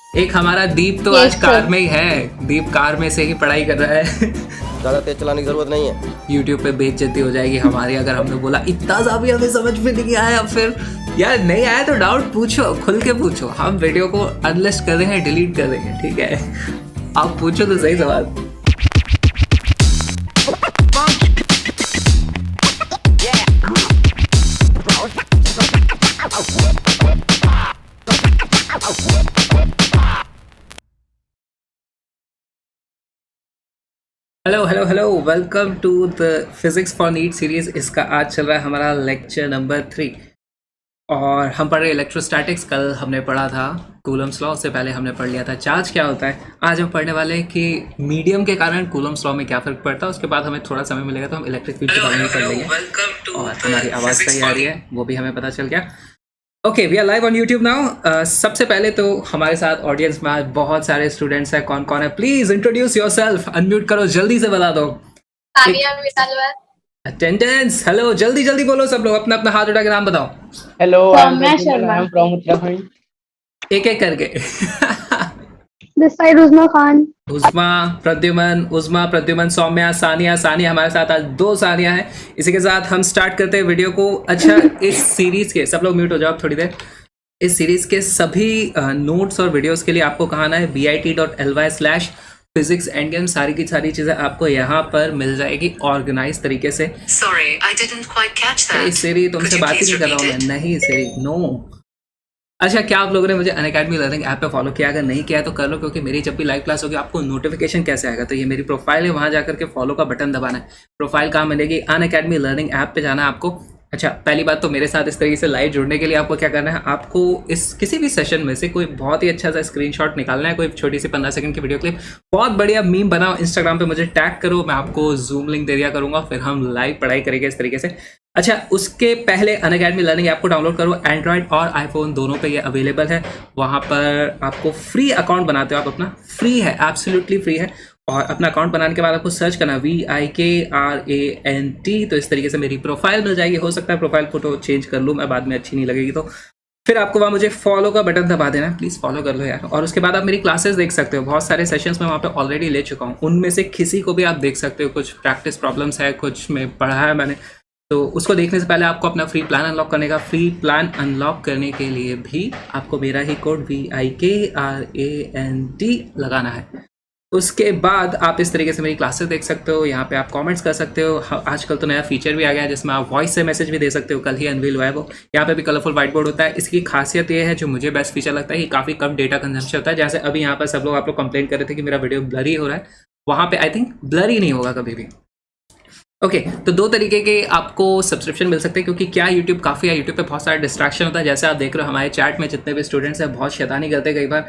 एक हमारा दीप तो आज कार में ही है, दीप कार में से ही पढ़ाई कर रहा है। ज़्यादा तेज चलाने की ज़रूरत नहीं है। यूट्यूब पे बेइज्जती हो जाएगी हमारी अगर हमने बोला इतना सा भी हमें समझ में नहीं आया। फिर यार नहीं आया तो डाउट पूछो, खुल के पूछो। हम वीडियो को अनलिस्ट कर देंगे, डिलीट कर देंगे, ठीक है? आप पूछो तो सही सवाल। Hello hello hello, welcome to the physics for NEET series. इसका आज चल रहा है हमारा लेक्चर नंबर 3 और हम पढ़ रहे हैं इलेक्ट्रोस्टैटिक्स। कल हमने पढ़ा था कूलम्स लॉ, उससे पहले हमने पढ़ लिया था चार्ज क्या होता है। आज हम पढ़ने वाले हैं कि मीडियम के कारण कूलम्स लॉ में क्या फ़र्क पड़ता है। उसके बाद हमें थोड़ा समय मिलेगा तो हम इलेक्ट्रिक फील्ड के बारे में पढ़ लेंगे और हमारी आवाज़ सही आ रही है वो भी हमें पता चल गया। Okay, we are live on YouTube now. सबसे पहले तो हमारे साथ ऑडियंस में आज बहुत सारे स्टूडेंट्स हैं। कौन कौन है? प्लीज इंट्रोड्यूस योरसेल्फ, अनम्यूट करो, जल्दी से बता दो। अटेंडेंस, हेलो, जल्दी जल्दी बोलो सब लोग, अपना अपना हाथ उठा के नाम बताओ। हेलो, मैं शर्मा फ्रॉम उत्तराखंड। एक एक करके। This side Usma Khan. उस्मा, प्रद्युमन, उस्मा, प्रद्युमन, सौम्या, सानिया। सानिया हमारे साथ आज 2 सानिया है। इसी के साथ हम स्टार्ट करते हैं वीडियो को। अच्छा, इस सीरीज के सब लोग म्यूट हो जाओ थोड़ी देर। इस सीरीज के सभी नोट्स और वीडियोस के लिए आपको कहाँ आना है? bit.ly/physics end game. सारी की सारी चीजें आपको यहाँ पर मिल जाएगी ऑर्गेनाइज तरीके से। Sorry, I didn't quite catch that. सीरी, तुमसे बात ही नहीं कर रहा हूँ मैं। नहीं सीरी, नो। अच्छा, क्या आप लोगों ने मुझे अनअकैडमी लर्निंग ऐप पे फॉलो किया? अगर नहीं किया है तो कर लो, क्योंकि मेरी जब भी लाइव क्लास होगी आपको नोटिफिकेशन कैसे आएगा? तो ये मेरी प्रोफाइल है, वहाँ जाकर के फॉलो का बटन दबाना है। प्रोफाइल कहाँ मिलेगी? अनअकैडमी लर्निंग ऐप पे जाना है आपको। अच्छा, पहली बात तो मेरे साथ इस तरीके से लाइव जुड़ने के लिए आपको क्या करना है? आपको इस किसी भी सेशन में से कोई बहुत ही अच्छा सा स्क्रीनशॉट निकालना है, कोई छोटी सी 15 सेकंड की वीडियो क्लिप, बहुत बढ़िया मीम बनाओ, इंस्टाग्राम पे मुझे टैग करो, मैं आपको जूम लिंक दे दिया करूँगा, फिर हम लाइव पढ़ाई करेंगे इस तरीके से। अच्छा, उसके पहले अनअकैडमी लर्निंग ऐप को डाउनलोड करो। एंड्रॉयड और आईफोन दोनों पे ये अवेलेबल है। वहाँ पर आपको फ्री अकाउंट बनाते हो आप अपना, फ्री है, एब्सोल्युटली फ्री है। और अपना अकाउंट बनाने के बाद आपको सर्च करना VIKRANT, तो इस तरीके से मेरी प्रोफाइल मिल जाएगी। हो सकता है प्रोफाइल फोटो चेंज कर लूँ मैं बाद में, अच्छी नहीं लगेगी तो। फिर आपको वहाँ मुझे फॉलो का बटन दबा देना है, प्लीज़ फॉलो कर लो यार। और उसके बाद आप मेरी क्लासेस देख सकते हो, बहुत सारे सेशंस में वहाँ पे ऑलरेडी ले चुका हूँ, उनमें से किसी को भी आप देख सकते हो। कुछ प्रैक्टिस प्रॉब्लम्स है, कुछ में पढ़ा है मैंने, तो उसको देखने से पहले आपको अपना फ्री प्लान अनलॉक करने का, फ्री प्लान अनलॉक करने के लिए भी आपको मेरा ही कोड VIKRANT लगाना है। उसके बाद आप इस तरीके से मेरी क्लासेस देख सकते हो। यहाँ पे आप कमेंट्स कर सकते हो। आजकल तो नया फीचर भी आ गया है जिसमें आप वॉइस से मैसेज भी दे सकते हो, कल ही अनवील हुआ है वो। यहाँ पे भी कलरफुल व्हाइट बोर्ड होता है। इसकी खासियत ये है, जो मुझे बेस्ट फीचर लगता है, कि काफ़ी कम डेटा कंजम्पशन होता है। जैसे अभी यहाँ पर सब लोग आप लोग कंप्लेन कर रहे थे कि मेरा वीडियो ब्लरी हो रहा है, वहाँ पे आई थिंक ब्लरी नहीं होगा कभी भी। ओके, तो 2 तरीके के आपको सब्सक्रिप्शन मिल सकते हैं, क्योंकि क्या यूट्यूब काफ़ी है, यूट्यूब पे बहुत सारा डिस्ट्रैक्शन होता है। जैसे आप देख रहे हो हमारे चैट में जितने भी स्टूडेंट्स हैं बहुत शैतानी करते कई बार,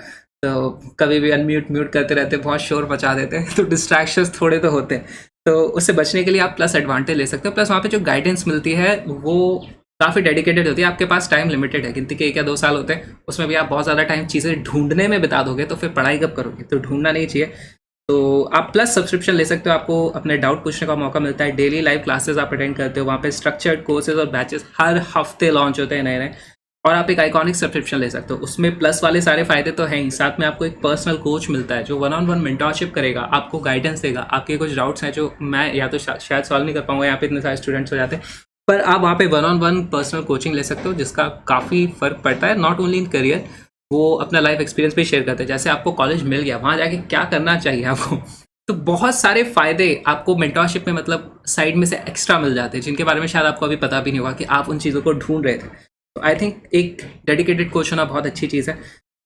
तो कभी भी अनम्यूट म्यूट करते रहते, बहुत शोर मचा देते हैं, तो डिस्ट्रैक्शंस थोड़े तो होते हैं। तो उससे बचने के लिए आप प्लस एडवांटेज ले सकते हो। प्लस वहाँ पे जो गाइडेंस मिलती है वो काफ़ी डेडिकेटेड होती है। आपके पास टाइम लिमिटेड है, गिनती के 1 या 2 साल होते हैं, उसमें भी आप बहुत ज़्यादा टाइम चीज़ें ढूंढने में बिता दोगे तो फिर पढ़ाई कब करोगे? तो ढूंढना नहीं चाहिए। तो आप प्लस सब्सक्रिप्शन ले सकते हो, आपको अपने डाउट पूछने का मौका मिलता है, डेली लाइव क्लासेस आप अटेंड करते हो, वहाँ पे स्ट्रक्चर्ड कोर्सेज और बैचेस हर हफ्ते लॉन्च होते हैं नए नए। और आप एक आइकॉनिक सब्सक्रिप्शन ले सकते हो, उसमें प्लस वाले सारे फायदे तो हैं ही, साथ में आपको एक पर्सनल कोच मिलता है जो 1-on-1 मेंटरशिप करेगा, आपको गाइडेंस देगा। आपके कुछ डाउट्स हैं जो मैं या तो शायद सॉल्व नहीं कर पाऊंगा, यहाँ पे इतने सारे स्टूडेंट्स हो जाते हैं, पर आप वहाँ पे 1-on-1 पर्सनल कोचिंग ले सकते हो, जिसका काफ़ी फ़र्क पड़ता है। नॉट ओनली इन करियर, वो अपना लाइफ एक्सपीरियंस भी शेयर करते हैं। जैसे आपको कॉलेज मिल गया, वहाँ जाके क्या करना चाहिए आपको, तो बहुत सारे फ़ायदे आपको मेंटरशिप में मतलब साइड में से एक्स्ट्रा मिल जाते हैं, जिनके बारे में शायद आपको अभी पता भी नहीं होगा कि आप उन चीज़ों को ढूंढ रहे थे। तो आई थिंक एक डेडिकेटेड कोच होना बहुत अच्छी चीज़ है।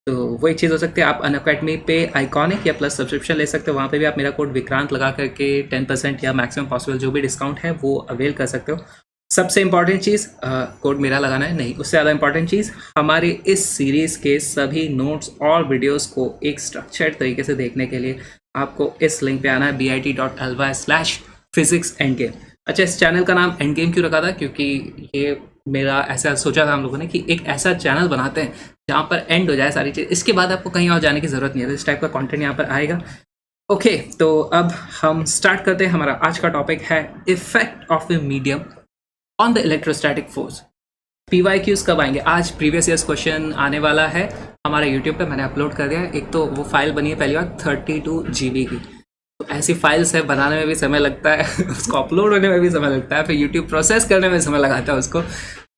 तो वो एक चीज़ हो सकती है। आप अनअकैडमी पे आइकॉनिक या प्लस सब्सक्रिप्शन ले सकते हो, वहाँ पे भी आप मेरा कोड विक्रांत लगा करके 10% या मैक्सिमम पॉसिबल जो भी डिस्काउंट है वो अवेल कर सकते हो। सबसे इंपॉर्टेंट चीज़, कोड मेरा लगाना है नहीं, उससे ज़्यादा इंपॉर्टेंट चीज़, हमारे इस सीरीज़ के सभी नोट्स और वीडियोस को एक स्ट्रक्चर्ड तरीके से देखने के लिए आपको इस लिंक पे आना है bit.ly/physics endgame। अच्छा, इस चैनल का नाम एंड गेम क्यों रखा था? क्योंकि ये मेरा ऐसा सोचा था हम लोगों ने कि एक ऐसा चैनल बनाते हैं जहाँ पर एंड हो जाए सारी चीज़, इसके बाद आपको कहीं और जाने की ज़रूरत नहीं है। तो इस टाइप का कंटेंट यहाँ पर आएगा। ओके, तो अब हम स्टार्ट करते हैं। हमारा आज का टॉपिक है effect of a medium on the electrostatic force. PYQs कब आएंगे? आज प्रीवियस ईयर्स क्वेश्चन आने वाला है हमारे यूट्यूब पे मैंने अपलोड कर दिया है। एक तो वो फाइल बनी है पहली बार 32 GB की, तो ऐसी फाइल्स है बनाने में भी समय लगता है उसको अपलोड होने में भी समय लगता है, फिर यूट्यूब प्रोसेस करने में समय लगाता है उसको,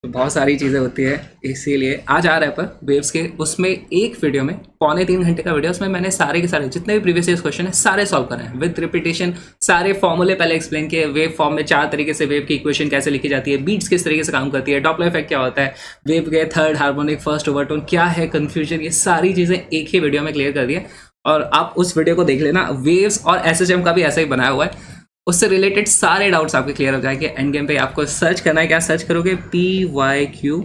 तो बहुत सारी चीज़ें होती है। इसीलिए आज आ रहा है पर वेव्स के उसमें एक वीडियो में 2.25 घंटे का वीडियो, उसमें मैंने सारे के सारे जितने भी प्रीवियस ईयर क्वेश्चन है सारे सॉल्व करे हैं विद रिपीटेशन, सारे फॉर्मूले पहले एक्सप्लेन किए, वेव फॉर्म में 4 तरीके से वेव की इक्वेशन कैसे लिखी जाती है, बीट्स किस तरीके से काम करती है, डॉपलर इफेक्ट क्या होता है, वेव के थर्ड हार्मोनिक, फर्स्ट ओवरटोन क्या है, कन्फ्यूजन, ये सारी चीज़ें एक ही वीडियो में क्लियर कर दी है। और आप उस वीडियो को देख लेना। वेव्स और SHM का भी ऐसा ही बनाया हुआ है, उससे रिलेटेड सारे डाउट्स आपके क्लियर हो जाएंगे। एंड गेम पे आपको सर्च करना है, क्या सर्च करोगे, PYQ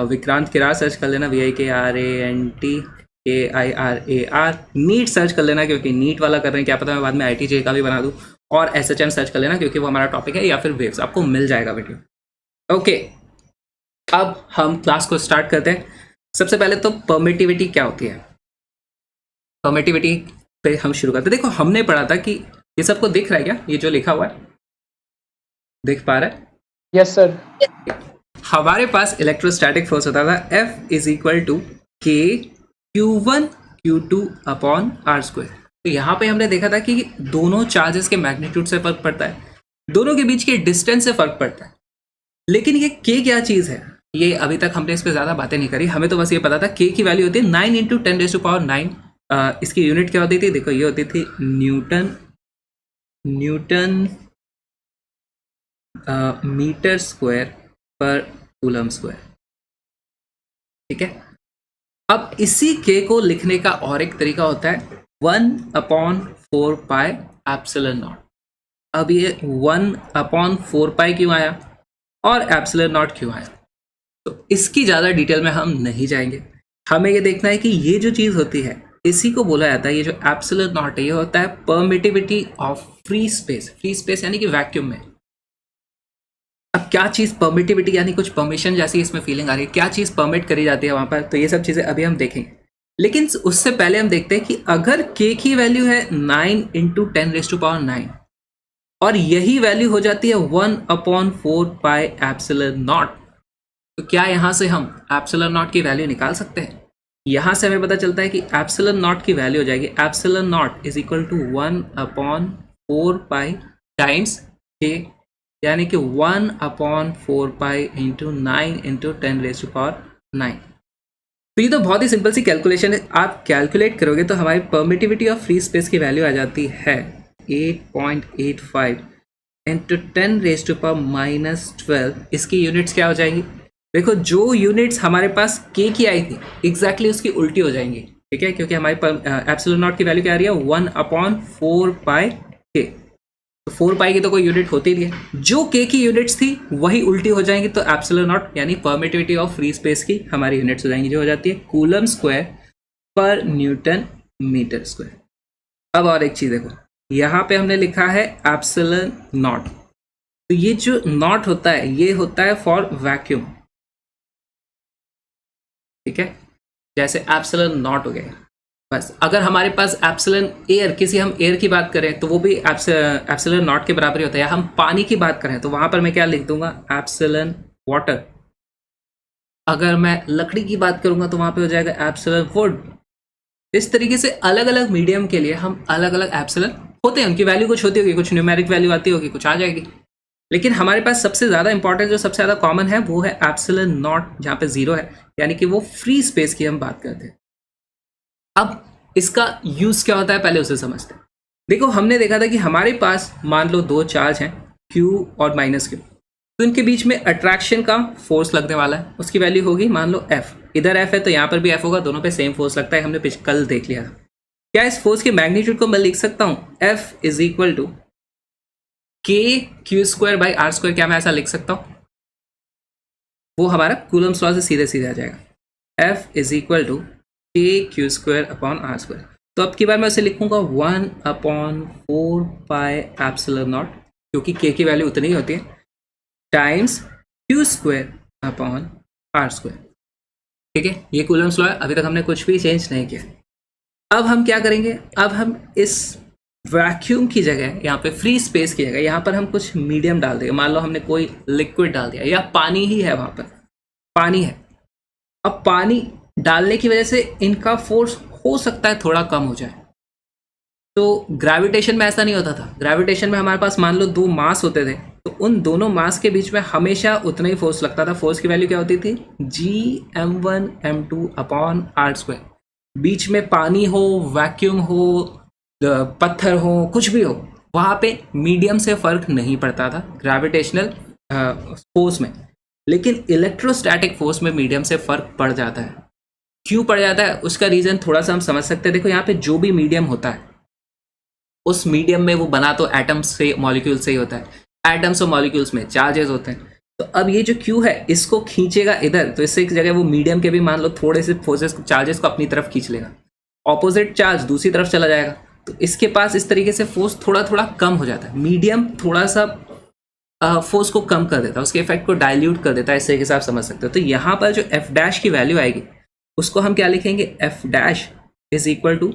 विक्रांत किरार सर्च कर लेना, VIKRANTKIRAR, नीट सर्च कर लेना क्योंकि नीट वाला कर रहे हैं, क्या पता मैं बाद में ITJ का भी बना दूँ, और SHM सर्च कर लेना क्योंकि वो हमारा टॉपिक है, या फिर वेव्स आपको मिल जाएगा वीडियो। ओके, अब हम क्लास को स्टार्ट करते हैं। सबसे पहले तो परमिटिविटी क्या होती है, परमिटिविटी पे हम शुरू करते हैं। देखो हमने पढ़ा था कि ये सबको दिख रहा है क्या, ये जो लिखा हुआ है दिख पा रहा है? Yes sir. हमारे पास इलेक्ट्रोस्टैटिक फोर्स होता था F is equal to K Q1 Q2 upon R²। तो यहाँ पे हमने देखा था कि दोनों चार्जेस के मैग्नीट्यूड से फर्क पड़ता है, दोनों के बीच के डिस्टेंस से फर्क पड़ता है। लेकिन ये K क्या चीज़ है, ये अभी तक हमने इस पर ज़्यादा बातें नहीं करी। हमें तो बस ये पता था K की वैल्यू होती है 9 × 10⁻⁹। इसकी यूनिट क्या होती थी, देखो ये होती थी न्यूटन मीटर स्क्वायर पर कूलम स्क्वायर। ठीक है, अब इसी K को लिखने का और एक तरीका होता है 1/4πε0। अब ये 1/4π क्यों आया और ε0 क्यों आया, तो इसकी ज़्यादा डिटेल में हम नहीं जाएंगे। हमें ये देखना है कि ये जो चीज़ होती है इसी को बोला जाता है, ये जो ε0 है ये होता है permittivity of free space. Free space यानी कि वैक्यूम में। अब क्या चीज़ परमिटिविटी यानी कुछ परमिशन जैसी इसमें फीलिंग आ रही है, क्या चीज़ परमिट करी जाती है वहाँ पर, तो ये सब चीज़ें अभी हम देखेंगे। लेकिन उससे पहले हम देखते हैं कि अगर K की वैल्यू है 9 × 10⁹ और यही वैल्यू हो जाती है 1/4πε0, तो क्या यहाँ से हम ε0 की वैल्यू निकाल सकते हैं? यहाँ से हमें पता चलता है कि ε0 की वैल्यू हो जाएगी ε0 is equal to 1/4π times K, यानी कि 1/4π × 9 × 10⁹ तो ये तो बहुत ही सिंपल सी कैलकुलेशन है। आप कैलकुलेट करोगे तो हमारी परमिटिविटी ऑफ फ्री स्पेस की वैल्यू आ जाती है 8.85 × 10⁻⁻12। इसकी यूनिट्स क्या हो जाएंगी, देखो जो यूनिट्स हमारे पास K की आई थी एग्जैक्टली उसकी उल्टी हो जाएंगी। ठीक है, क्योंकि हमारी ε0 की वैल्यू क्या आ रही है 1/4πK, तो 4π की तो कोई यूनिट होती नहीं है, जो K की यूनिट्स थी वही उल्टी हो जाएंगी, तो ε0 यानी परमिटिविटी ऑफ फ्री स्पेस की हमारी यूनिट्स हो जाएंगी, जो हो जाती है कूलम स्क्वायर पर न्यूटन मीटर स्क्वायर। अब और एक चीज़ देखो, यहाँ पे हमने लिखा है ε0, तो ये जो नॉट होता है ये होता है फॉर वैक्यूम। ठीक है, जैसे ε0 हो गया। बस अगर हमारे पास एप्सिलॉन एयर, किसी हम एयर की बात करें तो वो भी ε0 के बराबर ही होता है, या हम पानी की बात करें तो वहां पर मैं क्या लिख दूंगा एप्सिलॉन वाटर। अगर मैं लकड़ी की बात करूंगा तो वहां पे हो जाएगा एप्सिलॉन वुड। इस तरीके से अलग अलग मीडियम के लिए हम अलग अलग एप्सिलॉन होते हैं, उनकी वैल्यू कुछ होती होगी, कुछ न्यूमेरिक वैल्यू आती होगी, कुछ आ जाएगी। लेकिन हमारे पास सबसे ज़्यादा इंपॉर्टेंट जो सबसे ज़्यादा कॉमन है वो है ε0, जहाँ पे 0 है, यानी कि वो फ्री स्पेस की हम बात करते हैं। अब इसका यूज़ क्या होता है पहले उसे समझते हैं। देखो हमने देखा था कि हमारे पास मान लो दो चार्ज हैं Q और -Q, तो इनके बीच में अट्रैक्शन का फोर्स लगने वाला है, उसकी वैल्यू होगी मान लो F। इधर F है तो यहाँ पर भी F होगा, दोनों पे सेम फोर्स लगता है, हमने कल देख लिया था। क्या इस फोर्स के मैग्नीट्यूड को मैं लिख सकता हूँ F is equal to KQ²/R²? क्या मैं ऐसा लिख सकता हूँ? वो हमारा कूलम्स लॉ से सीधे सीधे आ जाएगा, F is equal to KQ²/R²। तो अब की बार मैं उसे लिखूंगा 1/4πε0, क्योंकि K की वैल्यू उतनी ही होती है, टाइम्स Q²/R²। ठीक है, ये कूलम्स लॉ है, अभी तक हमने कुछ भी चेंज नहीं किया। अब हम क्या करेंगे, अब हम इस वैक्यूम की जगह, यहाँ पे फ्री स्पेस की जगह, यहाँ पर हम कुछ मीडियम डाल देंगे। मान लो हमने कोई लिक्विड डाल दिया, या पानी ही है, वहाँ पर पानी है। अब पानी डालने की वजह से इनका फोर्स हो सकता है थोड़ा कम हो जाए। तो ग्रेविटेशन में ऐसा नहीं होता था। ग्रेविटेशन में हमारे पास मान लो दो मास होते थे, तो उन दोनों मास के बीच में हमेशा उतना ही फोर्स लगता था। फोर्स की वैल्यू क्या होती थी? Gm1m2/r²। बीच में पानी हो, वैक्यूम हो, पत्थर हो, कुछ भी हो, वहाँ पे मीडियम से फर्क नहीं पड़ता था ग्रेविटेशनल फोर्स में। लेकिन इलेक्ट्रोस्टैटिक फोर्स में मीडियम से फर्क पड़ जाता है। क्यों पड़ जाता है उसका रीज़न थोड़ा सा हम समझ सकते हैं। देखो यहाँ पे जो भी मीडियम होता है, उस मीडियम में वो बना तो एटम्स से, मॉलिक्यूल से ही होता है। एटम्स और मॉलिक्यूल्स में चार्जेस होते हैं। तो अब ये जो क्यू है इसको खींचेगा इधर, तो इससे एक जगह वो मीडियम के भी मान लो थोड़े से फोर्सेस, चार्जेस को अपनी तरफ खींच लेगा। ऑपोजिट चार्ज दूसरी तरफ चला जाएगा, तो इसके पास इस तरीके से फोर्स थोड़ा थोड़ा कम हो जाता है। मीडियम थोड़ा सा फोर्स को कम कर देता है, उसके इफेक्ट को डाइल्यूट कर देता है। इस तरीके से आप समझ सकते हो। तो यहाँ पर जो एफ डैश की वैल्यू आएगी उसको हम क्या लिखेंगे? F dash is equal to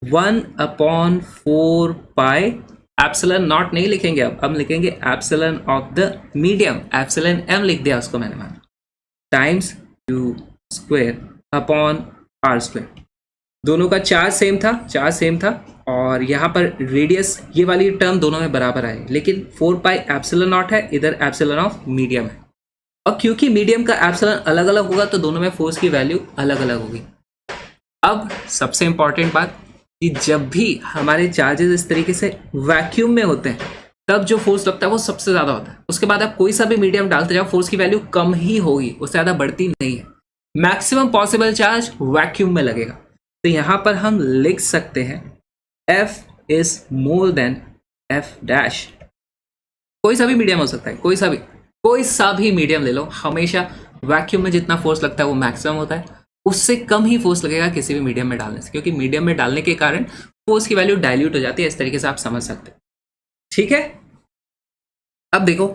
1/4 pi epsilon nought नहीं लिखेंगे, अब हम लिखेंगे epsilon of the medium. Epsilon M लिख दिया उसको मैंने, मान times Q square upon R square. दोनों का चार्ज सेम था और यहाँ पर रेडियस, ये वाली टर्म दोनों में बराबर आए, लेकिन 4 पाई एप्सिलॉन नॉट है, इधर एप्सिलॉन ऑफ मीडियम है। और क्योंकि मीडियम का एप्सिलॉन अलग अलग होगा तो दोनों में फोर्स की वैल्यू अलग अलग होगी। अब सबसे इंपॉर्टेंट बात कि जब भी हमारे चार्जेस इस तरीके से वैक्यूम में होते हैं तब जो फोर्स लगता है वो सबसे ज़्यादा होता है। उसके बाद आप कोई सा भी मीडियम डालते जाओ, फोर्स की वैल्यू कम ही होगी, उससे ज़्यादा बढ़ती नहीं है। मैक्सिमम पॉसिबल चार्ज वैक्यूम में लगेगा। तो यहाँ पर हम लिख सकते हैं F is more than F dash. कोई सा भी मीडियम हो सकता है, कोई सा भी मीडियम ले लो, हमेशा वैक्यूम में जितना फोर्स लगता है वो मैक्सिमम होता है, उससे कम ही फोर्स लगेगा किसी भी मीडियम में डालने से, क्योंकि मीडियम में डालने के कारण फोर्स की वैल्यू डाइल्यूट हो जाती है। इस तरीके से आप समझ सकते हैं, ठीक है। अब देखो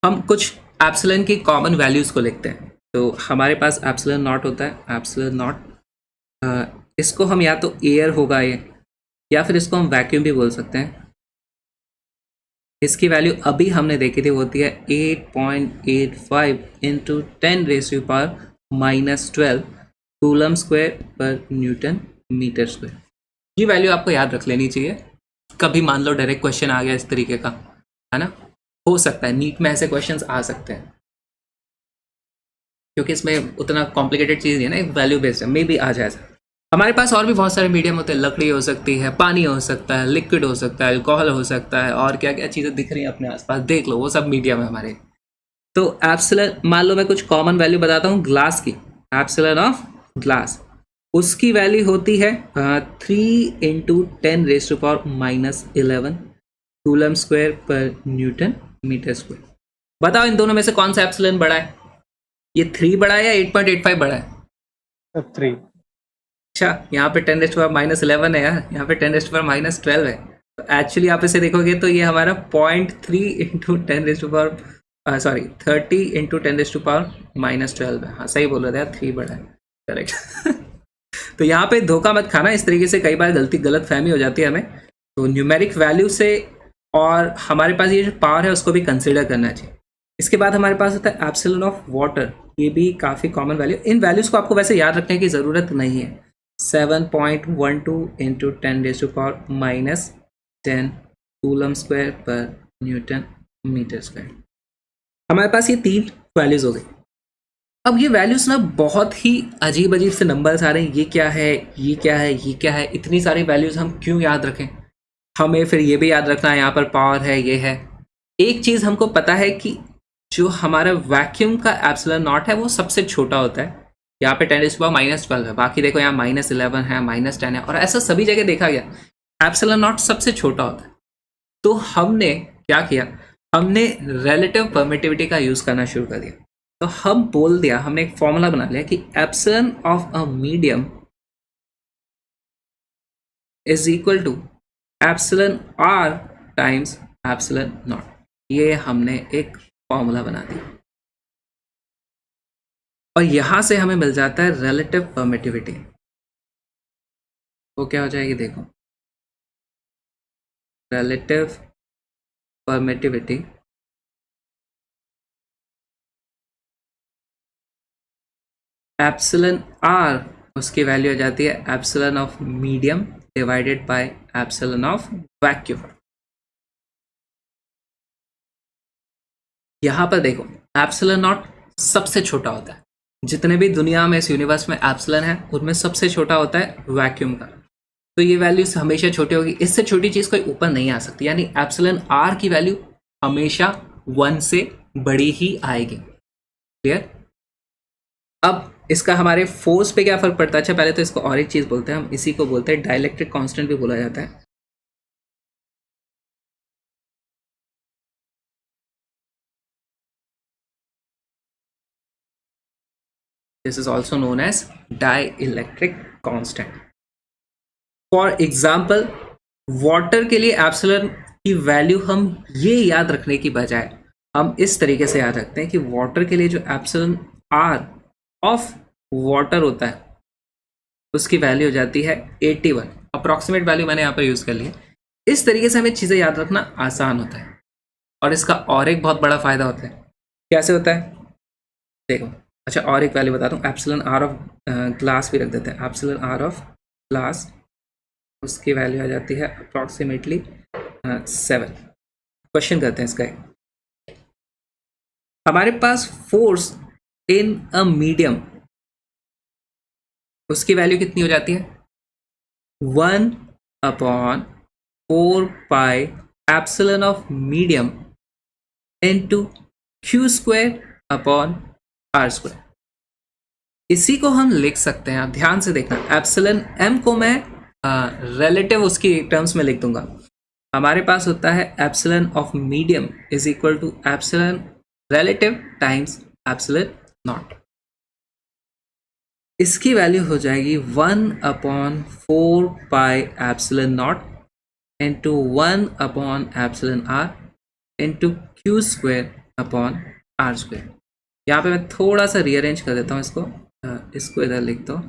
हम कुछ एप्सिलॉन की कॉमन वैल्यूज को लिखते हैं। तो हमारे पास एप्सिलॉन नॉट होता है, एप्सिलॉन नॉट, इसको हम या तो एयर होगा ये, या फिर इसको हम वैक्यूम भी बोल सकते हैं। इसकी वैल्यू अभी हमने देखी थी, वो होती है 8.85 इंटू 10⁻⁻12 कूलम स्क्वायर पर न्यूटन मीटर स्क्वायर। ये वैल्यू आपको याद रख लेनी चाहिए। कभी मान लो डायरेक्ट क्वेश्चन आ गया इस तरीके का, है ना, हो सकता है नीट में ऐसे क्वेश्चंस आ सकते हैं, क्योंकि इसमें उतना कॉम्प्लिकेटेड चीज़ नहीं है ना, एक वैल्यू बेस्ड है, मे भी आ जाए। हमारे पास और भी बहुत सारे मीडियम होते हैं, लकड़ी हो सकती है, पानी हो सकता है, लिक्विड हो सकता है, अल्कोहल हो सकता है, और क्या क्या चीज़ें दिख रही हैं अपने आसपास, देख लो, वो सब मीडियम है हमारे। तो एप्सिलॉन, मान लो मैं कुछ कॉमन वैल्यू बताता हूँ ग्लास की, एप्सिलॉन ऑफ ग्लास, उसकी वैल्यू होती है 3 इंटू 10⁻⁻11 कूलम स्क्वायर पर न्यूटन मीटर स्क्वायर। बताओ इन दोनों में से कौन सा एप्सिलॉन बड़ा है? ये 3 बड़ा है या 8.85 बड़ा है? 3। अच्छा, यहाँ पे 10⁻⁻11 है यार, यहाँ पे 10⁻⁻12 है। तो एक्चुअली आप इसे देखोगे तो ये हमारा 0.3 इंटू 30 इंटू 10⁻⁻12 है। हाँ सही बोल रहे थे यार, 3 बड़ा है, करेक्ट। तो यहाँ पे धोखा मत खाना, इस तरीके से कई बार गलत फहमी हो जाती है हमें। तो न्यूमेरिक वैल्यू से, और हमारे पास ये जो पावर है उसको भी कंसिडर करना चाहिए। इसके बाद हमारे पास होता है एप्सिलॉन ऑफ वाटर, ये भी काफ़ी कॉमन वैल्यू। इन वैल्यूज़ को आपको वैसे याद रखने की ज़रूरत नहीं है। 7.12 इंटू 10⁻⁻10 कूलम स्क्वायर पर न्यूटन मीटर स्क्वायर। हमारे पास ये 3 वैल्यूज़ हो गई। अब ये वैल्यूज़ ना बहुत ही अजीब अजीब से नंबर्स आ रहे हैं, ये क्या है, ये क्या है, ये क्या है, इतनी सारी वैल्यूज़ हम क्यों याद रखें? हमें फिर ये भी याद रखना है यहाँ पर पावर है, ये है। एक चीज़ हमको पता है कि जो हमारा वैक्यूम का एप्सिलॉन नॉट है वो सबसे छोटा होता है, यहाँ पे 10⁻⁻12 है, बाकी देखो यहाँ -11 है, -10 है, और ऐसा सभी जगह देखा गया एप्सिलॉन नॉट सबसे छोटा होता है। तो हमने क्या किया, हमने रिलेटिव परमिटिविटी का यूज़ करना शुरू कर दिया। तो हम बोल दिया, हमने एक फॉर्मूला बना लिया कि epsilon of a medium is equal to epsilon R times epsilon nought. ये हमने एक फॉर्मूला बना दिया और यहां से हमें मिल जाता है रिलेटिव परमिटिविटी। वो क्या हो जाएगी, देखो, रिलेटिव परमिटिविटी एप्सिलॉन आर उसकी वैल्यू आ जाती है epsilon of medium divided by epsilon of vacuum. यहाँ पर देखो एप्सिलॉन नॉट सबसे छोटा होता है, जितने भी दुनिया में इस यूनिवर्स में एप्सिलॉन है उनमें सबसे छोटा होता है वैक्यूम का। तो ये वैल्यू हमेशा छोटी होगी, इससे छोटी चीज़ कोई ऊपर नहीं आ सकती, यानी एप्सिलॉन आर की वैल्यू हमेशा 1 से बड़ी ही आएगी। क्लियर? अब इसका हमारे फोर्स पे क्या फर्क पड़ता है? अच्छा पहले तो इसको और एक चीज़ बोलते हैं हम, इसी को बोलते हैं डाइलेक्ट्रिक कांस्टेंट भी बोला जाता है। This is also known as dielectric constant. For example water के लिए एप्सिलॉन की वैल्यू हम ये याद रखने की बजाय हम इस तरीके से याद रखते हैं कि वाटर के लिए जो एप्सिलॉन आर ऑफ वाटर होता है उसकी वैल्यू हो जाती है 81। अप्रॉक्सीमेट वैल्यू मैंने यहाँ पर यूज़ कर ली है। इस तरीके से हमें चीज़ें याद रखना आसान होता है और इसका और एक बहुत बड़ा फ़ायदा होता है। कैसे होता है देखो, अच्छा और एक वैल्यू बताता हूँ, एप्सिलॉन आर ऑफ ग्लास भी रख देते हैं। एप्सिलॉन आर ऑफ ग्लास उसकी वैल्यू आ जाती है अप्रॉक्सीमेटली 7। क्वेश्चन करते हैं इसका। हमारे पास फोर्स इन अ मीडियम उसकी वैल्यू कितनी हो जाती है? 1/4 pi epsilon of medium into Q square upon R square. इसी को हम लिख सकते हैं, आप ध्यान से देखना, एप्सिलॉन एम को मैं रिलेटिव उसकी टर्म्स में लिख दूंगा। हमारे पास होता है epsilon of medium is equal to epsilon relative times epsilon naught. इसकी वैल्यू हो जाएगी 1/4 pi epsilon naught into 1 epsilon R into Q square upon R square. यहाँ पे मैं थोड़ा सा रीअरेंज कर देता हूँ इसको इधर लिख दो,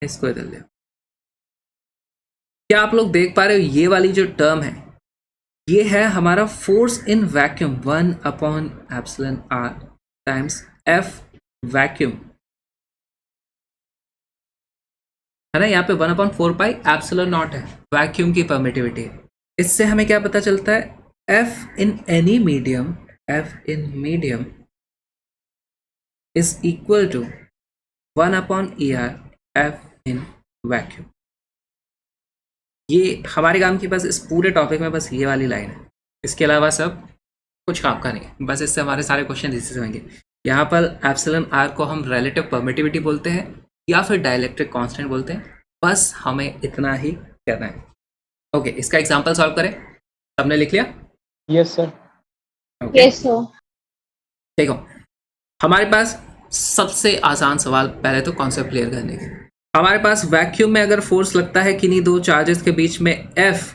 इसको इधर ले। क्या आप लोग देख पा रहे हो? ये वाली जो टर्म है ये है हमारा फोर्स इन वैक्यूम 1/एप्सिलॉन आर टाइम्स एफ वैक्यूम, है ना। यहाँ पे 1/4 पाई एप्सिलॉन नॉट है, वैक्यूम की परमिटिविटी है। इससे हमें क्या पता चलता है? F in any medium, F in medium is equal to 1/ER F in vacuum. ये हमारे काम की बस इस पूरे टॉपिक में बस ये वाली लाइन है, इसके अलावा सब कुछ काम का नहीं। बस इससे हमारे सारे क्वेश्चन इसी से होंगे। यहाँ पर एप्सिलॉन आर को हम रिलेटिव परमिटिविटी बोलते हैं या फिर डाइलेक्ट्रिक कांस्टेंट बोलते हैं। बस हमें इतना ही करना है। ओके, इसका एग्जांपल सॉल्व करें। सबने लिख लिया? Yes sir. Yes sir. देखो हमारे पास सबसे आसान सवाल, पहले तो कॉन्सेप्ट क्लियर करने के। हमारे पास वैक्यूम में अगर फोर्स लगता है कि नहीं दो चार्जेस के बीच में F,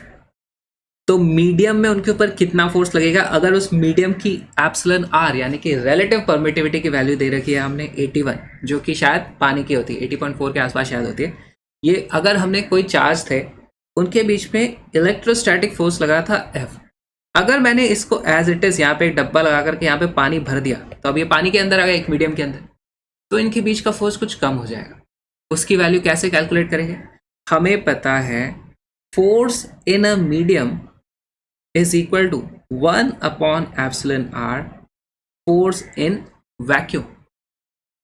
तो मीडियम में उनके ऊपर कितना फोर्स लगेगा? अगर उस मीडियम की एप्सिलॉन आर यानी कि रिलेटिव परमिटिविटी की वैल्यू दे रखी है हमने 81, जो कि शायद पानी की होती है, 80.4 के आसपास शायद होती है। ये अगर हमने कोई चार्ज थे उनके बीच में इलेक्ट्रोस्टैटिक फोर्स लगा था F। अगर मैंने इसको एज इट इज यहाँ पे एक डब्बा लगा करके यहाँ पे पानी भर दिया, तो अब ये पानी के अंदर आ गया एक मीडियम के अंदर, तो इनके बीच का फोर्स कुछ कम हो जाएगा। उसकी वैल्यू कैसे कैलकुलेट करेंगे? हमें पता है force in a medium is equal to 1/एप्सिलॉन आर फोर्स इन वैक्यूम।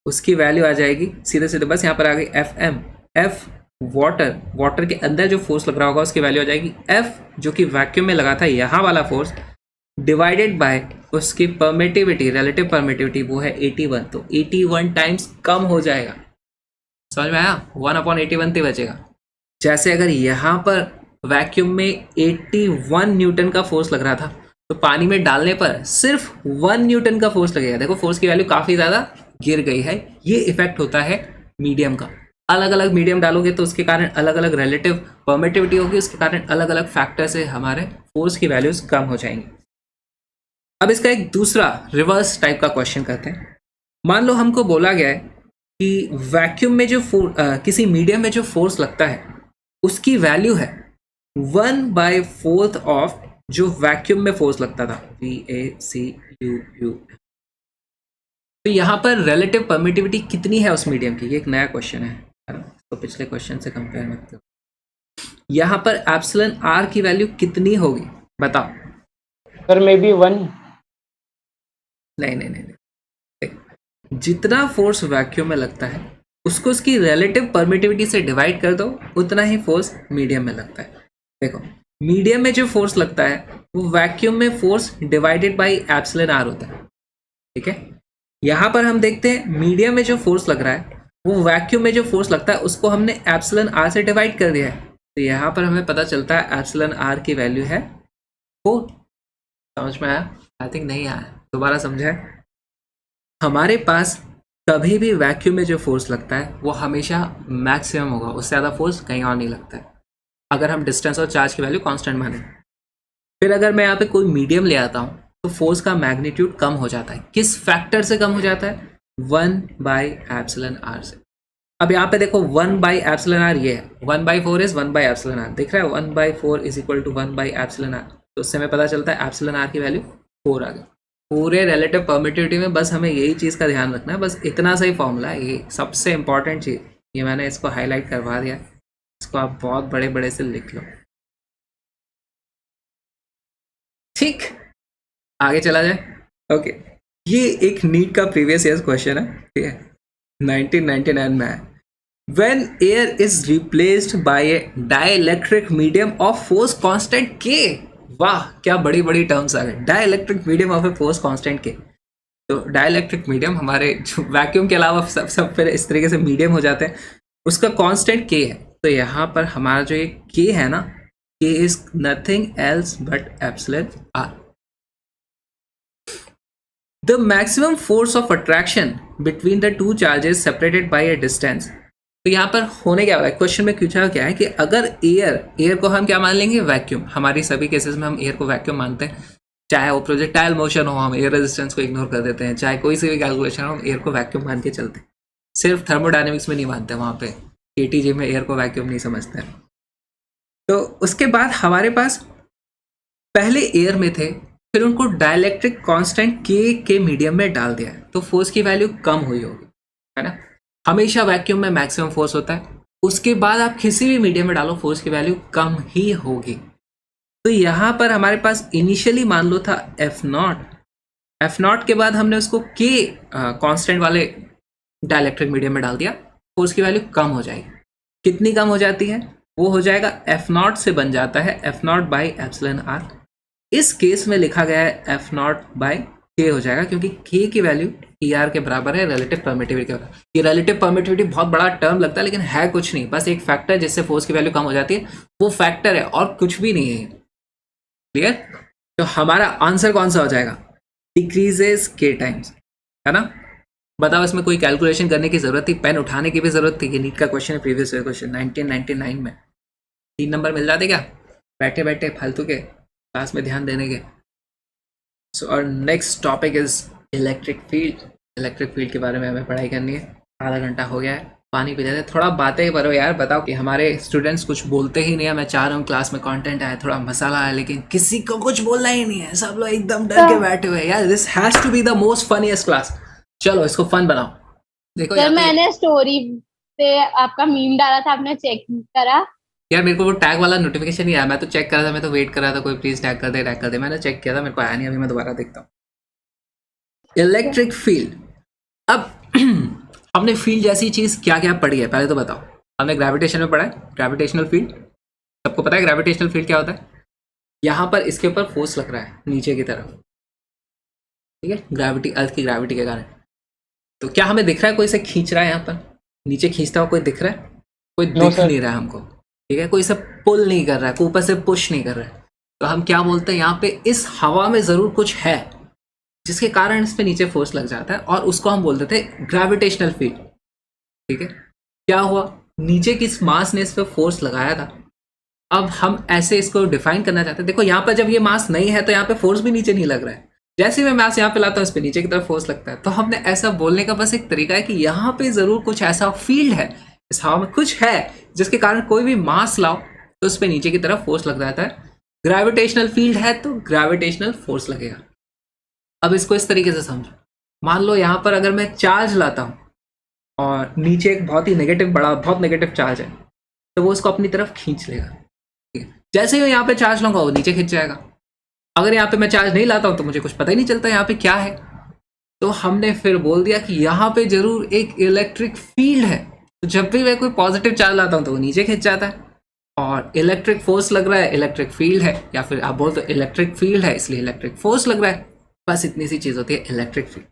उसकी वैल्यू आ जाएगी सीधे सीधे, बस यहाँ पर आ गई FM, F वाटर के अंदर जो फोर्स लग रहा होगा उसकी वैल्यू आ जाएगी F, जो कि वैक्यूम में लगा था यहाँ वाला फोर्स, डिवाइडेड बाय उसकी परमिटिविटी, रिलेटिव परमिटिविटी वो है 81, तो 81 टाइम्स कम हो जाएगा। समझ में आया? 1/81 ही बचेगा। जैसे अगर यहाँ पर वैक्यूम में 81 न्यूटन का फोर्स लग रहा था, तो पानी में डालने पर सिर्फ 1 न्यूटन का फोर्स लगेगा। देखो फोर्स की वैल्यू काफ़ी ज़्यादा गिर गई है। ये इफेक्ट होता है मीडियम का। अलग अलग मीडियम डालोगे तो उसके कारण अलग अलग रिलेटिव परमिटिविटी होगी, उसके कारण अलग अलग फैक्टर से हमारे फोर्स की वैल्यूज कम हो जाएंगी। अब इसका एक दूसरा रिवर्स टाइप का क्वेश्चन करते हैं। मान लो हमको बोला गया है कि वैक्यूम में जो किसी मीडियम में जो फोर्स लगता है उसकी वैल्यू है 1/4 ऑफ जो वैक्यूम में फोर्स लगता था, VACUU। तो यहाँ पर रिलेटिव परमिटिविटी कितनी है उस मीडियम की? ये एक नया क्वेश्चन है, तो पिछले क्वेश्चन से कंपेयर मत करो। यहाँ पर एप्सिलॉन आर की वैल्यू कितनी होगी बताओ। Sir may be 1। नहीं, जितना फोर्स वैक्यूम में लगता है उसको उसकी रिलेटिव परमिटिविटी से डिवाइड कर दो, उतना ही फोर्स मीडियम में लगता है। देखो मीडियम में जो फोर्स लगता है वो वैक्यूम में force divided by epsilon R होता है, ठीक है। यहाँ पर हम देखते हैं मीडियम में जो फोर्स लग रहा है वो वैक्यूम में जो फोर्स लगता है उसको हमने एप्सिलॉन आर से डिवाइड कर दिया है। तो यहाँ पर हमें पता चलता है एप्सिलॉन आर की वैल्यू है 4। समझ में आया? आई थिंक नहीं आया, दोबारा समझाए। हमारे पास कभी भी वैक्यूम में जो फोर्स लगता है वो हमेशा मैक्सिमम होगा, उससे ज़्यादा फोर्स कहीं और नहीं लगता है, अगर हम डिस्टेंस और चार्ज की वैल्यू कांस्टेंट माने। फिर अगर मैं यहाँ पे कोई मीडियम ले आता हूँ तो फोर्स का मैग्नीट्यूड कम हो जाता है। किस फैक्टर से कम हो जाता है? 1/एप्सिलॉन आर से। अब यहाँ पे देखो 1/एप्सिलॉन आर ये है, 1/4 इज 1/एप्सिलॉन आर, दिख रहा है 1/4 इज इक्वल टू 1/एप्सिलॉन आर। तो उससे हमें पता चलता है एप्सिलॉन आर की वैल्यू 4 आ गई। पूरे रिलेटिव परमिटिविटी में बस हमें यही चीज़ का ध्यान रखना है, बस इतना सही फॉर्मूला है, ये सबसे इंपॉर्टेंट चीज़। ये मैंने इसको हाईलाइट करवा दिया, इसको आप बहुत बड़े बड़े से लिख लो। ठीक, आगे चला जाए। ओके, ये एक नीट का प्रीवियस ईयर क्वेश्चन है, ठीक है, 1999 में है। When air is replaced by a dielectric medium of force constant K, वाह क्या बड़ी बड़ी टर्म्स आ गए। Dielectric medium of a force constant के। तो डाइलेक्ट्रिक मीडियम हमारे जो वैक्यूम के अलावा सब फिर इस तरीके से मीडियम हो जाते हैं, उसका कांस्टेंट के है। तो यहाँ पर हमारा जो ये के है ना, K is nothing else but epsilon R. The maximum force of attraction between the two charges separated by a distance. तो यहाँ पर होने क्या वाला है, क्वेश्चन में पूछा क्या है कि अगर एयर को हम क्या मान लेंगे? वैक्यूम। हमारी सभी केसेस में हम एयर को वैक्यूम मानते हैं, चाहे वो प्रोजेक्टाइल मोशन हो हम एयर रेजिस्टेंस को इग्नोर कर देते हैं, चाहे कोई सी भी कैलकुलेशन हो हम एयर को वैक्यूम मान के चलते हैं। सिर्फ थर्मोडायनेमिक्स में नहीं मानते, वहाँ पे केटीजे में एयर को वैक्यूम नहीं समझते हैं। तो उसके बाद हमारे पास पहले एयर में थे, फिर उनको डाइलेक्ट्रिक कांस्टेंट के मीडियम में डाल दिया है, तो फोर्स की वैल्यू कम हुई होगी, है ना। हमेशा वैक्यूम में मैक्सिमम फोर्स होता है, उसके बाद आप किसी भी मीडियम में डालो फोर्स की वैल्यू कम ही होगी। तो यहाँ पर हमारे पास इनिशियली मान लो था F0 के बाद हमने उसको के कांस्टेंट वाले डाइलेक्ट्रिक मीडियम में डाल दिया, फोर्स की वैल्यू कम हो जाएगी। कितनी कम हो जाती है? वो हो जाएगा F0 से बन जाता है F0/एप्सिलॉन आर। इस केस में लिखा गया है F0/K हो जाएगा, क्योंकि K की वैल्यू ER के बराबर है रिलेटिव परमिटिविटी का। ये रिलेटिव परमिटिविटी बहुत बड़ा टर्म लगता है, लेकिन है कुछ नहीं, बस एक फैक्टर जिससे फोर्स की वैल्यू कम हो जाती है, वो फैक्टर है और कुछ भी नहीं है। क्लियर? तो हमारा आंसर कौन सा हो जाएगा? डिक्रीजेस K टाइम्स, है ना। बताओ इसमें कोई कैलकुलेशन करने की जरूरत थी? पेन उठाने की भी जरूरत थी? ये नीट का क्वेश्चन है, प्रीवियस ईयर क्वेश्चन 1999 में। 3 नंबर मिल जाते क्या बैठे बैठे फालतू के क्लास में ध्यान देने के। सो और next topic is electric field. Electric field के बारे में हमें पढ़ाई करनी है। आधा घंटा हो गया है, पानी पी लेते, थोड़ा बातें करो यार। बताओ कि हमारे स्टूडेंट्स कुछ बोलते ही नहीं है। मैं चाह रहा हूँ क्लास में कंटेंट आए, थोड़ा मसाला आए, लेकिन किसी को कुछ बोलना ही नहीं है, सब लोग एकदम डर के बैठे हुए हैं। यार this has to be the most funniest class. चलो इसको फन बनाओ। देखो सर मैंने स्टोरी पे आपका मीम डाला था, आपने चेक करा? यार मेरे को वो टैग वाला नोटिफिकेशन नहीं आया, मैं तो चेक कर रहा था, मैं तो वेट कर रहा था कोई प्लीज टैग कर दे। मैंने चेक किया था, मेरे को आया नहीं, अभी मैं दोबारा देखता हूँ। Electric field. अब हमने फील्ड जैसी चीज क्या क्या पढ़ी है पहले तो बताओ। हमने ग्रेविटेशन में पढ़ा है, ग्रेविटेशनल फील्ड। सबको पता है ग्रेविटेशनल फील्ड क्या होता है? यहाँ पर इसके ऊपर फोर्स लग रहा है नीचे की तरफ, ठीक है, ग्रेविटी, अर्थ की ग्रेविटी के कारण। तो क्या हमें दिख रहा है कोई इसे खींच रहा है? यहाँ पर नीचे खींचता हुआ कोई दिख रहा है? कोई दिख नहीं रहा है हमको, ठीक है। कोई इसे पुल नहीं कर रहा है, कोई ऊपर से पुश नहीं कर रहा है। तो हम क्या बोलते हैं, यहाँ पे इस हवा में जरूर कुछ है जिसके कारण इस पे नीचे फोर्स लग जाता है, और उसको हम बोलते थे ग्रेविटेशनल फील्ड, ठीक है। क्या हुआ, नीचे किस मास ने इस पे फोर्स लगाया था, अब हम ऐसे इसको डिफाइन करना चाहते हैं। देखो यहाँ पर जब ये मास नहीं है तो यहाँ पे फोर्स भी नीचे नहीं लग रहा है। जैसे मैं मास यहाँ पे लाता हूँ इस पे नीचे की तरफ फोर्स लगता है। तो हमने ऐसा बोलने का बस एक तरीका है कि यहाँ पे जरूर कुछ ऐसा फील्ड है, इस हवा में कुछ है जिसके कारण कोई भी मास लाओ तो उस पे नीचे की तरफ फोर्स लग जाता है। ग्रेविटेशनल फील्ड है तो ग्रेविटेशनल फोर्स लगेगा। अब इसको इस तरीके से समझो, मान लो यहाँ पर अगर मैं चार्ज लाता हूँ, और नीचे एक बहुत ही नेगेटिव बहुत नेगेटिव चार्ज है, तो वो उसको अपनी तरफ खींच लेगा। ठीक है, जैसे ही यहाँ पे चार्ज लूंगा वो नीचे खींच जाएगा। अगर यहाँ पे मैं चार्ज नहीं लाता हूँ तो मुझे कुछ पता ही नहीं चलता यहाँ पे क्या है। तो हमने फिर बोल दिया कि यहाँ पे जरूर एक इलेक्ट्रिक फील्ड है। तो जब भी मैं कोई पॉजिटिव चार्ज लाता हूँ तो वो नीचे खींच जाता है, और इलेक्ट्रिक फोर्स लग रहा है, इलेक्ट्रिक फील्ड है, या फिर आप बोल तो इलेक्ट्रिक फील्ड है इसलिए इलेक्ट्रिक फोर्स लग रहा है। बस इतनी सी चीज़ होती है इलेक्ट्रिक फील्ड।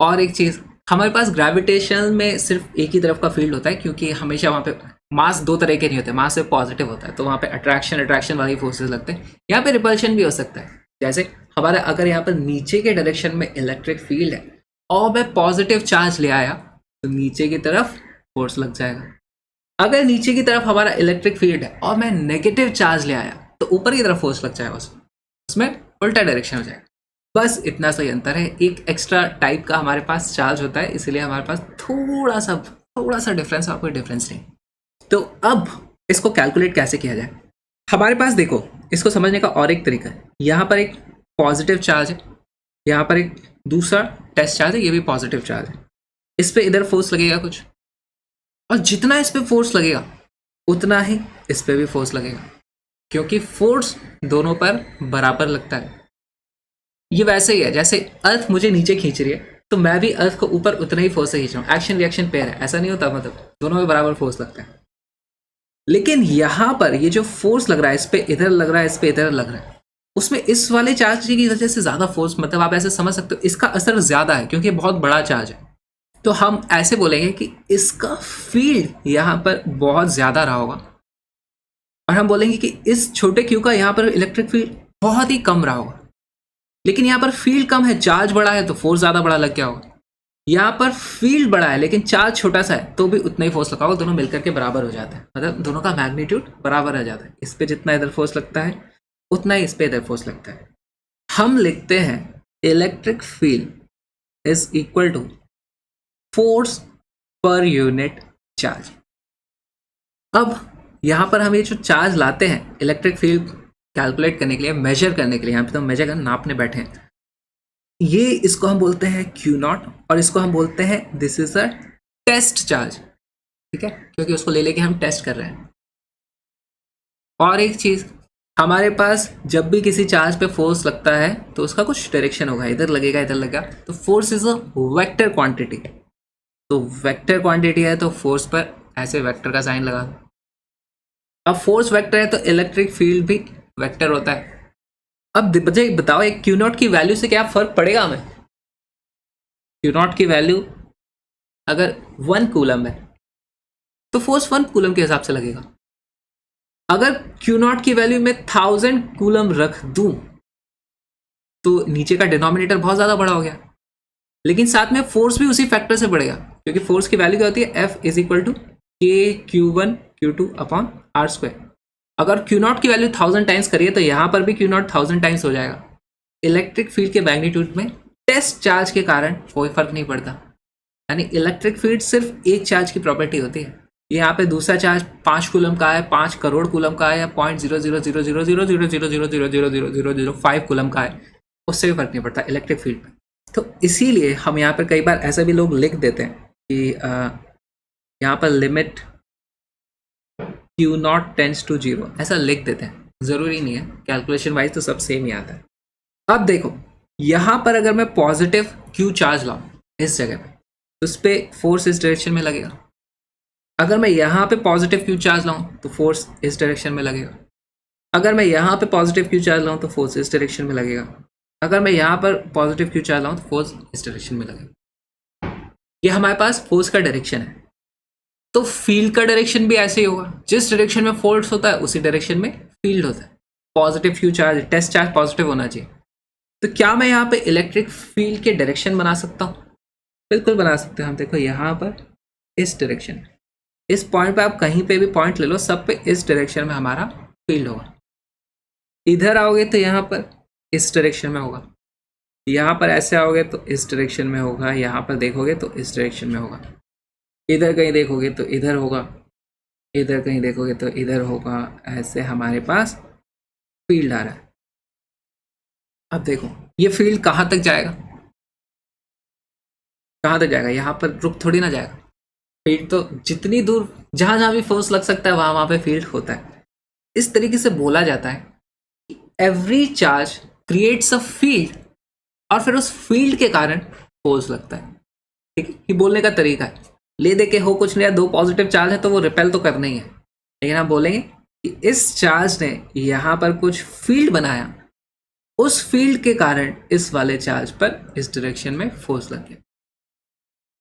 और एक चीज़, हमारे पास ग्रेविटेशन में सिर्फ एक ही तरफ का फील्ड होता है, क्योंकि हमेशा वहाँ पे मास दो तरह के नहीं होते, मास सिर्फ पॉजिटिव होता है, तो वहाँ पे अट्रैक्शन वाली फोर्सेस लगते हैं। यहाँ पे रिपल्शन भी हो सकता है। जैसे हमारा अगर यहाँ पर नीचे के डायरेक्शन में इलेक्ट्रिक फील्ड है और मैं पॉजिटिव चार्ज ले आया तो नीचे की तरफ फोर्स लग जाएगा। अगर नीचे की तरफ हमारा इलेक्ट्रिक फील्ड है और मैं नेगेटिव चार्ज ले आया तो ऊपर की तरफ फोर्स लग जाएगा, उसमें उल्टा डायरेक्शन हो जाएगा। बस इतना सा ही अंतर है। एक एक्स्ट्रा टाइप का हमारे पास चार्ज होता है, इसलिए हमारे पास थोड़ा सा डिफरेंस और कोई डिफरेंस नहीं। तो अब इसको कैलकुलेट कैसे किया जाए? हमारे पास देखो, इसको समझने का और एक तरीका है। यहाँ पर एक पॉजिटिव चार्ज है, यहाँ पर एक दूसरा टेस्ट चार्ज है, ये भी पॉजिटिव चार्ज है। इस पे इधर फोर्स लगेगा कुछ, और जितना इस पे फोर्स लगेगा उतना ही इस पे भी फोर्स लगेगा, क्योंकि फोर्स दोनों पर बराबर लगता है। ये वैसे ही है जैसे अर्थ मुझे नीचे खींच रही है तो मैं भी अर्थ को ऊपर उतना ही फोर्स से खींच रहा हूँ। एक्शन रिएक्शन पेयर है, ऐसा नहीं होता, मतलब दोनों में बराबर फोर्स लगता है। लेकिन यहाँ पर ये जो फोर्स लग रहा है, इस पे इधर लग रहा है, इस पे इधर लग रहा है, उसमें इस वाले चार्ज की वजह से ज्यादा फोर्स, मतलब आप ऐसे समझ सकते हो इसका असर ज्यादा है क्योंकि बहुत बड़ा चार्ज है। तो हम ऐसे बोलेंगे कि इसका फील्ड यहाँ पर बहुत ज्यादा रहा होगा, और हम बोलेंगे कि इस छोटे क्यू का यहाँ पर इलेक्ट्रिक फील्ड बहुत ही कम रहा होगा। लेकिन यहाँ पर फील्ड कम है, चार्ज बड़ा है, तो फोर्स ज्यादा बड़ा लग गया होगा। यहाँ पर फील्ड बड़ा है लेकिन चार्ज छोटा सा है, तो भी उतना ही फोर्स लगा होगा, दोनों मिलकर के बराबर हो जाता है, मतलब दोनों का मैग्नीट्यूड बराबर आ जाता है। इस पे जितना इधर फोर्स लगता है उतना ही इस पे इधर फोर्स लगता है। हम लिखते हैं electric field is equal to force per unit charge. अब यहाँ पर हम ये जो चार्ज लाते हैं इलेक्ट्रिक फील्ड कैलकुलेट करने के लिए, मेजर करने के लिए, यहाँ पे तो मेजर करना, नापने बैठे हैं, ये इसको हम बोलते हैं Q0 और इसको हम बोलते हैं this is a test charge. ठीक है, क्योंकि उसको ले लेके हम टेस्ट कर रहे हैं। और एक चीज, हमारे पास जब भी किसी चार्ज पे फोर्स लगता है तो उसका कुछ डायरेक्शन होगा, इधर लगेगा इधर लगेगा, तो force is a vector quantity. तो वेक्टर क्वांटिटी है तो फोर्स पर ऐसे वेक्टर का साइन लगा दो। अब फोर्स वेक्टर है तो इलेक्ट्रिक फील्ड भी वेक्टर होता है। अब मुझे बताओ एक Q0 की वैल्यू से क्या फर्क पड़ेगा हमें? Q0 की वैल्यू अगर 1 कूलम है तो फोर्स 1 कूलम के हिसाब से लगेगा। अगर Q0 की वैल्यू में 1000 कूलम रख दूं तो नीचे का डिनोमिनेटर बहुत ज्यादा बड़ा हो गया, लेकिन साथ में फोर्स भी उसी फैक्टर से बढ़ेगा, क्योंकि फोर्स की वैल्यू क्या होती है? F is equal to KQ1 Q2 upon R square. अगर Q0 की वैल्यू 1000 टाइम्स करिए तो यहाँ पर भी Q0 1000 टाइम्स हो जाएगा। इलेक्ट्रिक फील्ड के मैग्नीट्यूड में टेस्ट चार्ज के कारण कोई फर्क नहीं पड़ता, यानी इलेक्ट्रिक फील्ड सिर्फ एक चार्ज की प्रॉपर्टी होती है। यहाँ पे दूसरा चार्ज 5 कूलम का है, 5 करोड़ कूलम का है, या 0.0000000000005 कूलम का है, उससे भी फर्क नहीं पड़ता इलेक्ट्रिक फील्ड में। तो इसीलिए हम यहाँ पर कई बार ऐसे भी लोग लिख देते हैं कि यहाँ पर लिमिट Q0 टेंड्स टू 0 ऐसा लिख देते हैं। जरूरी नहीं है, कैलकुलेशन वाइज तो सब सेम ही आता है। अब देखो यहाँ पर अगर मैं पॉजिटिव Q चार्ज लाऊं इस जगह पे तो उस पर फोर्स इस डायरेक्शन में लगेगा। अगर मैं यहाँ पे पॉजिटिव Q चार्ज लाऊं तो फोर्स इस डायरेक्शन में लगेगा। अगर मैं यहाँ पे पॉजिटिव Q चार्ज लाऊं तो फोर्स इस डायरेक्शन में लगेगा। अगर मैं यहाँ पर पॉजिटिव Q चार्ज लाऊं तो फोर्स इस डायरेक्शन में लगेगा। ये हमारे पास फोर्स का डायरेक्शन है। तो फील्ड का डायरेक्शन भी ऐसे ही होगा, जिस डायरेक्शन में फोर्स होता है उसी डायरेक्शन में फील्ड होता है। Positive Q charge, test charge positive होना चाहिए। तो क्या मैं यहाँ पे इलेक्ट्रिक फील्ड के डायरेक्शन बना सकता हूँ? बिल्कुल बना सकते हैं हम। देखो यहाँ पर इस डायरेक्शन, इस पॉइंट पे आप कहीं पे भी पॉइंट ले लो, सब पे इस डायरेक्शन में हमारा फील्ड होगा। इधर आओगे तो यहाँ पर इस डायरेक्शन में होगा, यहाँ पर ऐसे आओगे तो इस डायरेक्शन में होगा, यहाँ पर देखोगे तो इस डायरेक्शन में होगा, इधर कहीं देखोगे तो इधर होगा, इधर कहीं देखोगे तो इधर होगा। ऐसे हमारे पास फील्ड आ रहा है। अब देखो ये फील्ड कहाँ तक जाएगा? कहाँ तक जाएगा, यहाँ पर रुक थोड़ी ना जाएगा। फील्ड तो जितनी दूर जहाँ जहाँ भी फोर्स लग सकता है वहाँ वहाँ पे फील्ड होता है। इस तरीके से बोला जाता है कि every charge creates a field और फिर उस फील्ड के कारण फोर्स लगता है। ठीक है, ये बोलने का तरीका है। ले दे के हो कुछ नहीं, दो पॉजिटिव चार्ज है तो वो रिपेल तो करना ही है, लेकिन हम बोलेंगे कि इस चार्ज ने यहाँ पर कुछ फील्ड बनाया, उस फील्ड के कारण इस वाले चार्ज पर इस डायरेक्शन में फोर्स लग गया।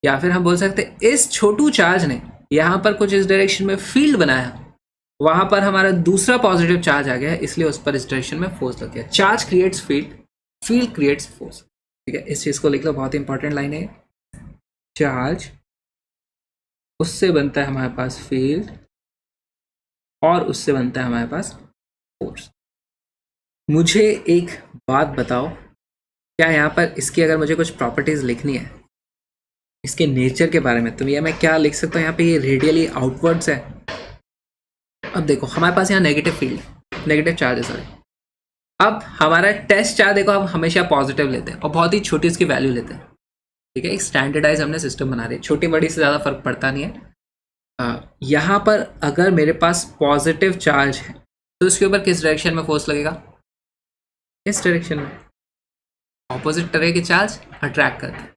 या फिर हम बोल सकते हैं इस छोटू चार्ज ने यहाँ पर कुछ इस डायरेक्शन में फील्ड बनाया, वहां पर हमारा दूसरा पॉजिटिव चार्ज आ गया है, इसलिए उस पर इस डायरेक्शन में फोर्स लग गया। Charge creates field, field creates force. ठीक है, इस चीज को लिख लो, बहुत ही इंपॉर्टेंट लाइन है। चार्ज, उससे बनता है हमारे पास फील्ड और उससे बनता है हमारे पास फोर्स। मुझे एक बात बताओ, क्या यहाँ पर इसकी अगर मुझे कुछ प्रॉपर्टीज लिखनी है इसके नेचर के बारे में, तो ये मैं क्या लिख सकता हूँ? यहाँ पे ये रेडियली आउटवर्ड्स है। अब देखो हमारे पास यहाँ नेगेटिव फील्ड, नेगेटिव चार्ज है सॉरी। अब हमारा टेस्ट चार्ज देखो हम हमेशा पॉजिटिव लेते हैं और बहुत ही छोटी इसकी वैल्यू लेते हैं। ठीक है, एक स्टैंडर्डाइज हमने सिस्टम बना दिया, छोटी बड़ी से ज़्यादा फर्क पड़ता नहीं है। यहाँ पर अगर मेरे पास पॉजिटिव चार्ज है तो इसके ऊपर किस डायरेक्शन में फोर्स लगेगा? इस डायरेक्शन में। ऑपोजिट तरह के चार्ज अट्रैक्ट करते हैं।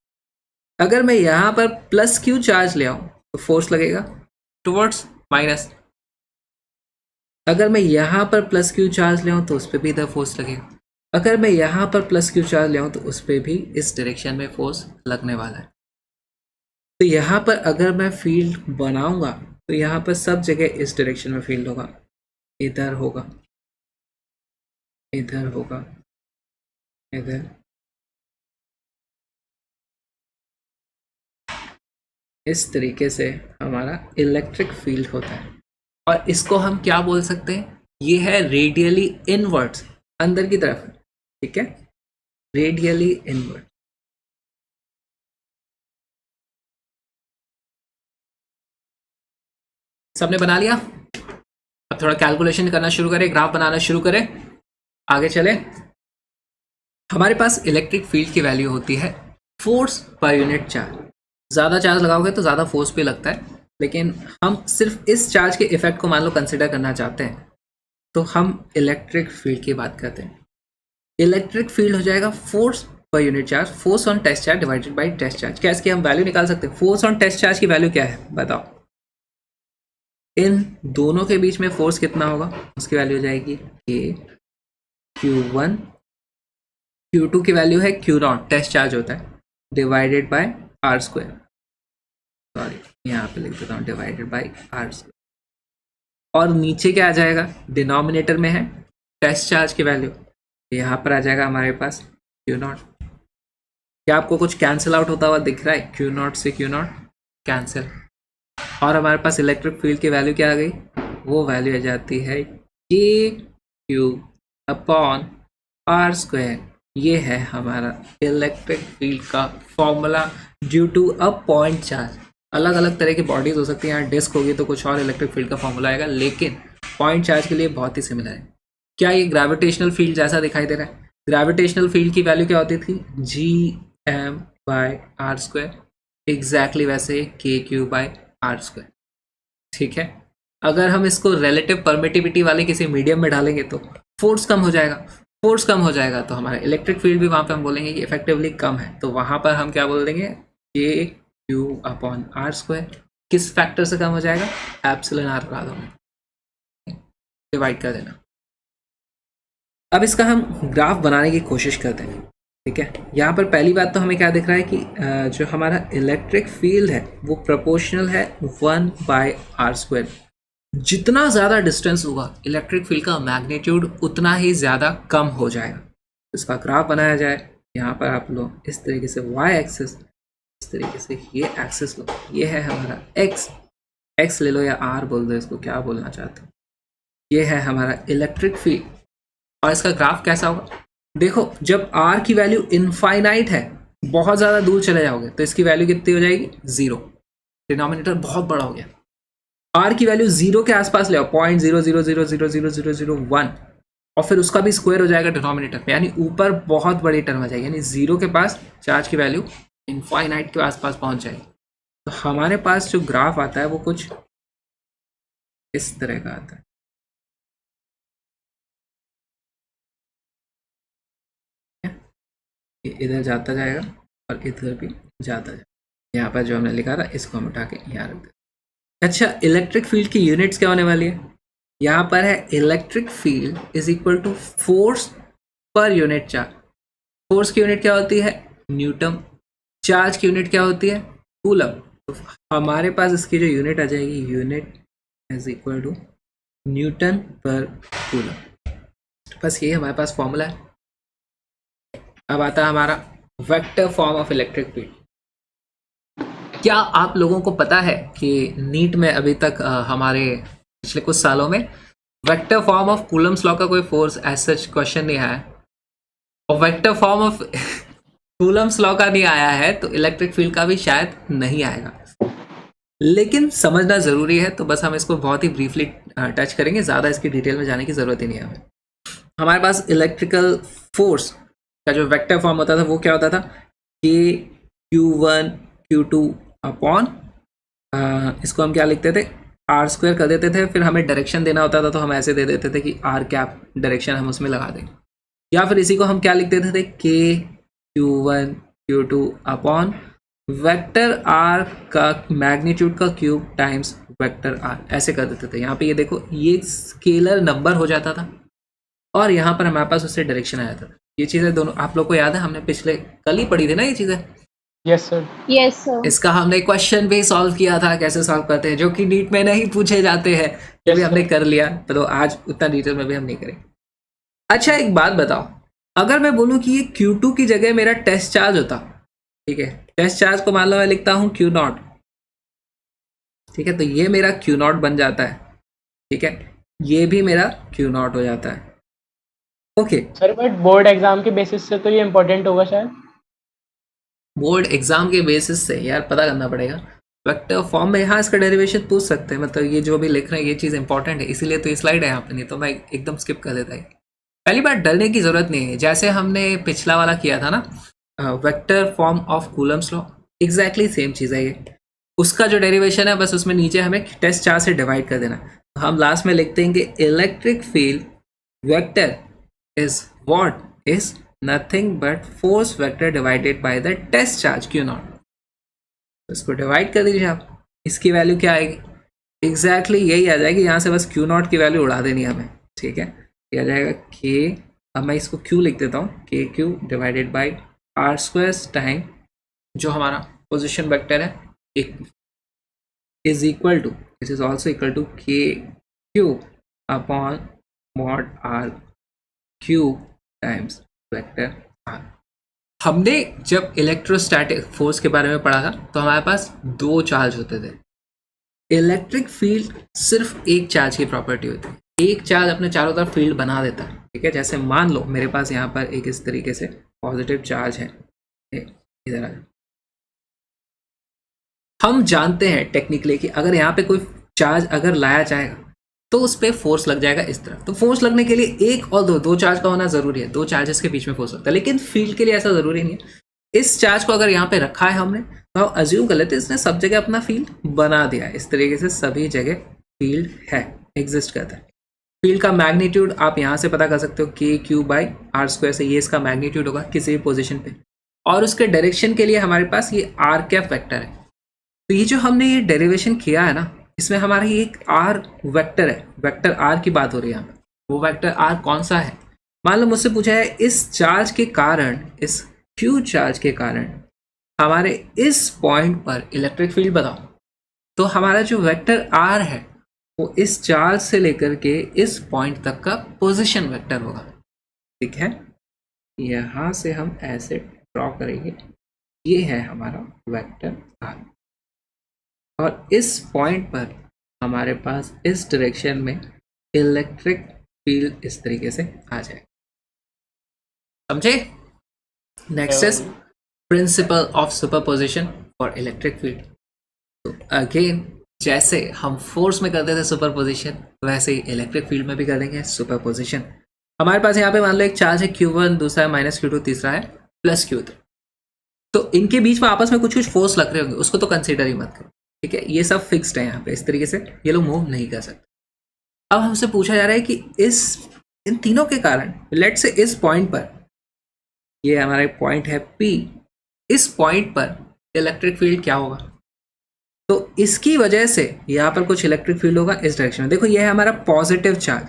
अगर मैं यहाँ पर प्लस क्यू चार्ज ले आऊँ तो फोर्स लगेगा टुवर्ड्स माइनस। अगर मैं यहाँ पर प्लस क्यू चार्ज ले आऊँ तो उस पर भी इधर फोर्स लगेगा। अगर मैं यहाँ पर प्लस क्यू चार्ज ले आऊँ तो उस पर भी इस डायरेक्शन में फोर्स लगने वाला है। तो यहाँ पर अगर मैं फील्ड बनाऊंगा तो यहाँ पर सब जगह इस डायरेक्शन में फील्ड होगा, इधर होगा, इधर होगा, इधर। इस तरीके से हमारा इलेक्ट्रिक फील्ड होता है और इसको हम क्या बोल सकते हैं? ये है रेडियली इनवर्ड्स, अंदर की तरफ। ठीक है, रेडियली इनवर्ड। सबने बना लिया? अब थोड़ा कैलकुलेशन करना शुरू करें, ग्राफ बनाना शुरू करें, आगे चले। हमारे पास इलेक्ट्रिक फील्ड की वैल्यू होती है फोर्स पर यूनिट चार्ज। ज़्यादा चार्ज लगाओगे तो ज़्यादा फोर्स भी लगता है, लेकिन हम सिर्फ इस चार्ज के इफेक्ट को मान लो कंसिडर करना चाहते हैं तो हम इलेक्ट्रिक फील्ड की बात करते हैं। इलेक्ट्रिक फील्ड हो जाएगा force per unit charge, force on test charge divided by test charge. क्या इसकी हम वैल्यू निकाल सकते हैं? फोर्स ऑन टेस्ट चार्ज की वैल्यू क्या है बताओ? इन दोनों के बीच में फोर्स कितना होगा? उसकी वैल्यू हो जाएगी K Q1, Q2 की वैल्यू है Q0, टेस्ट चार्ज होता है, divided by R square. Sorry यहाँ पे लिख देता हूँ डिवाइडेड बाय R स्क्वायर। और नीचे क्या आ जाएगा? डिनोमिनेटर में है टेस्ट चार्ज की वैल्यू, यहाँ पर आ जाएगा हमारे पास Q0। क्या आपको कुछ कैंसिल आउट होता हुआ दिख रहा है? Q0 से Q0 कैंसिल। और हमारे पास इलेक्ट्रिक फील्ड की वैल्यू क्या आ गई? वो वैल्यू आ जाती है KQ अपॉन R स्क्वायर। ये है हमारा इलेक्ट्रिक फील्ड का formula due to a point charge. अलग अलग तरह की बॉडीज हो सकती हैं, यहाँ डिस्क होगी तो कुछ और इलेक्ट्रिक फील्ड का फॉर्मूला आएगा, लेकिन पॉइंट चार्ज के लिए बहुत ही सिमिलर है। क्या ये ग्रेविटेशनल फील्ड जैसा दिखाई दे रहा है? ग्रेविटेशनल फील्ड की वैल्यू क्या होती थी? Gm/r square. एग्जैक्टली वैसे KQ/r स्क्वायर। ठीक है, अगर हम इसको रिलेटिव परमिटिविटी वाले किसी मीडियम में डालेंगे तो फोर्स कम हो जाएगा। फोर्स कम हो जाएगा तो हमारा इलेक्ट्रिक फील्ड भी वहाँ पे हम बोलेंगे कि इफेक्टिवली कम है, तो वहाँ पर हम क्या बोल देंगे? KQ/r square. किस फैक्टर से कम हो जाएगा? एप्सिलॉन r लगा दो, डिवाइड कर देना। अब इसका हम ग्राफ बनाने की कोशिश करते हैं। ठीक है, यहाँ पर पहली बात तो हमें क्या दिख रहा है कि जो हमारा इलेक्ट्रिक फील्ड है वो प्रोपोर्शनल है 1/r स्क्वायर। जितना ज़्यादा डिस्टेंस होगा इलेक्ट्रिक फील्ड का मैग्नीट्यूड उतना ही ज़्यादा कम हो जाएगा। इसका ग्राफ बनाया जाए, यहाँ पर आप लोग इस तरीके से y एक्सिस, इस तरीके से ये एक्सिस लो, ये है हमारा x ले लो या r बोल दो, इसको क्या बोलना चाहते हो। ये है हमारा इलेक्ट्रिक फील्ड और इसका ग्राफ कैसा होगा? देखो जब r की वैल्यू इनफाइनाइट है, बहुत ज़्यादा दूर चले जाओगे तो इसकी वैल्यू कितनी हो जाएगी? 0। डिनोमिनेटर बहुत बड़ा हो गया। r की वैल्यू 0 के आसपास ले आओ, 0.0000001, और फिर उसका भी स्क्वायर हो जाएगा डिनोमिनेटर पे, यानी ऊपर बहुत बड़ी टर्म आ जाएगी, यानी 0 के पास चार्ज की वैल्यू इनफाइनाइट के आसपास पहुंच जाएगी। तो हमारे पास जो ग्राफ आता है वो कुछ इस तरह का आता है। ये इधर जाता जाएगा और इधर भी जाता जाएगा। यहाँ पर जो हमने लिखा था इसको हम उठा के यहाँ रख देते। अच्छा, इलेक्ट्रिक फील्ड की यूनिट्स क्या होने वाली है? यहाँ पर है electric field is equal to force per unit charge. Force की यूनिट क्या होती है? न्यूटन। चार्ज की यूनिट क्या होती है? कूलम। तो हमारे पास इसकी जो यूनिट आ जाएगी, unit is equal to newton per coulomb. बस ये हमारे पास फॉर्मूला है। अब आता है हमारा vector form of electric field. क्या आप लोगों को पता है कि नीट में अभी तक हमारे पिछले कुछ सालों में vector form of Coulomb's law का कोई फोर्स एज सच क्वेश्चन नहीं आया है, और vector form of Coulomb's law का नहीं आया है, तो इलेक्ट्रिक फील्ड का भी शायद नहीं आएगा। लेकिन समझना ज़रूरी है, तो बस हम इसको बहुत ही ब्रीफली टच करेंगे, ज़्यादा इसकी डिटेल में जाने की ज़रूरत ही नहीं है हमें। हमारे पास इलेक्ट्रिकल फोर्स का जो वेक्टर फॉर्म होता था वो क्या होता था? कि Q1 Q2 अपॉन इसको हम क्या लिखते थे? आर स्क्वायर कर देते थे। फिर हमें डायरेक्शन देना होता था तो हम ऐसे दे देते थे कि आर कैप डायरेक्शन हम उसमें लगा दें, या फिर इसी को हम क्या लिख देते थे? Q1 Q2 upon vector R का मैग्नीट्यूड का क्यूब टाइम्स वेक्टर आर, ऐसे कर देते थे। यहाँ पे ये देखो, ये स्केलर नंबर हो जाता था और यहाँ पर हमारे पास उससे डायरेक्शन आ जाता था। ये चीज़ें दोनों आप लोग को याद है, हमने पिछले कल ही पढ़ी थी ना ये चीज़ें। Yes sir. Yes sir. इसका हमने क्वेश्चन भी सॉल्व किया था, कैसे सॉल्व करते हैं, जो कि नीट में नहीं पूछे जाते हैं। ये भी हमने कर लिया, तो आज उतना डिटेल में भी हम नहीं करेंगे। अच्छा, एक बात बताओ, अगर मैं बोलूँ कि ये Q2 की जगह मेरा टेस्ट चार्ज होता, ठीक है, टेस्ट चार्ज को मान लो मैं लिखता हूँ Q0, ठीक है, तो ये मेरा Q0 बन जाता है, ठीक है, ये भी मेरा Q0 हो जाता है। Okay sir, but board exam के बेसिस से तो ये इम्पोर्टेंट होगा शायद। बोर्ड एग्जाम के बेसिस से यार पता करना पड़ेगा। वेक्टर फॉर्म में यहाँ इसका डेरिवेशन पूछ सकते हैं, मतलब ये जो भी लिख रहे हैं ये चीज़ इंपॉर्टेंट है, इसीलिए तो ये स्लाइड है यहाँ पे, नहीं तो मैं एकदम स्किप कर देता है। पहली बार डरने की ज़रूरत नहीं है, जैसे हमने पिछला वाला किया था ना, vector form of Coulomb's law, exactly same चीज़ है ये। उसका जो डेरिवेशन है बस उसमें नीचे हमें टेस्ट चार्ज से डिवाइड कर देना। तो हम लास्ट में लिखते हैं कि electric field vector is what is nothing but force vector divided by the test charge Q0। इसको डिवाइड कर दीजिए आप, इसकी वैल्यू क्या आएगी? एग्जैक्टली यही आ जाएगी। यहाँ से बस Q0 की वैल्यू उड़ा देनी है हमें, ठीक है। ये आ जाएगा K, अब मैं इसको Q लिख देता हूँ, KQ divided by R square time जो हमारा पोजिशन वेक्टर है is equal to, this is also equal to KQ upon mod R cube times vector R. हमने जब इलेक्ट्रोस्टैटिक फोर्स के बारे में पढ़ा था तो हमारे पास दो चार्ज होते थे। इलेक्ट्रिक फील्ड सिर्फ एक चार्ज की प्रॉपर्टी होती है, एक चार्ज अपने चारों तरफ फील्ड बना देता है, ठीक है। जैसे मान लो मेरे पास यहाँ पर एक इस तरीके से पॉजिटिव चार्ज है, इधर आ जाओ। हम जानते हैं टेक्निकली कि अगर यहाँ पे कोई चार्ज अगर लाया जाएगा तो उस पर फोर्स लग जाएगा इस तरह। तो फोर्स लगने के लिए एक और दो चार्ज का होना जरूरी है, दो चार्जेस के बीच में फोर्स लगता है, लेकिन फील्ड के लिए ऐसा जरूरी नहीं है। इस चार्ज को अगर यहाँ पे रखा है हमने तो हम अज्यूम कर लेते हैं इसने सब जगह अपना फील्ड बना दिया है। इस तरीके से सभी जगह फील्ड है, एग्जिस्ट करता है। फील्ड का मैग्नीट्यूड आप यहाँ से पता कर सकते हो, KQ बाई आर स्क्वायर से, ये इसका मैग्नीट्यूड होगा किसी भी पोजिशन पे। और उसके डायरेक्शन के लिए हमारे पास ये आर कैप वेक्टर है। तो ये जो हमने ये डेरिवेशन किया है ना, इसमें हमारा ये एक आर वेक्टर है, वेक्टर आर की बात हो रही है यहाँ पे। वो वेक्टर आर कौन सा है? मान लो मुझसे पूछा है इस चार्ज के कारण, इस Q चार्ज के कारण हमारे इस पॉइंट पर इलेक्ट्रिक फील्ड बताओ, तो हमारा जो वेक्टर आर है वो इस चार्ज से लेकर के इस पॉइंट तक का पोजीशन वेक्टर होगा, ठीक है। यहाँ से हम ऐसे ड्रॉ करेंगे, ये है हमारा वेक्टर आर, और इस पॉइंट पर हमारे पास इस डायरेक्शन में इलेक्ट्रिक फील्ड इस तरीके से आ जाए, समझे? Next is principle of superposition for electric field. तो अगेन जैसे हम फोर्स में करते थे सुपरपोजिशन, वैसे ही इलेक्ट्रिक फील्ड में भी करेंगे सुपरपोजिशन। हमारे पास यहाँ पे मान लो एक चार्ज है Q1, दूसरा है -Q2, तीसरा है +Q3। तो इनके बीच में आपस में कुछ कुछ फोर्स लग रहे होंगे, उसको तो कंसीडर ही मत करो, ठीक है। ये सब फिक्स्ड है यहाँ पे, इस तरीके से ये लोग मूव नहीं कर सकते। अब हमसे पूछा जा रहा है कि इन तीनों के कारण, लेट्स से इस पॉइंट पर, ये हमारा एक पॉइंट है P, इस पॉइंट पर इलेक्ट्रिक फील्ड क्या होगा। तो इसकी वजह से यहाँ पर कुछ इलेक्ट्रिक फील्ड होगा इस डायरेक्शन में। देखो ये है हमारा पॉजिटिव चार्ज,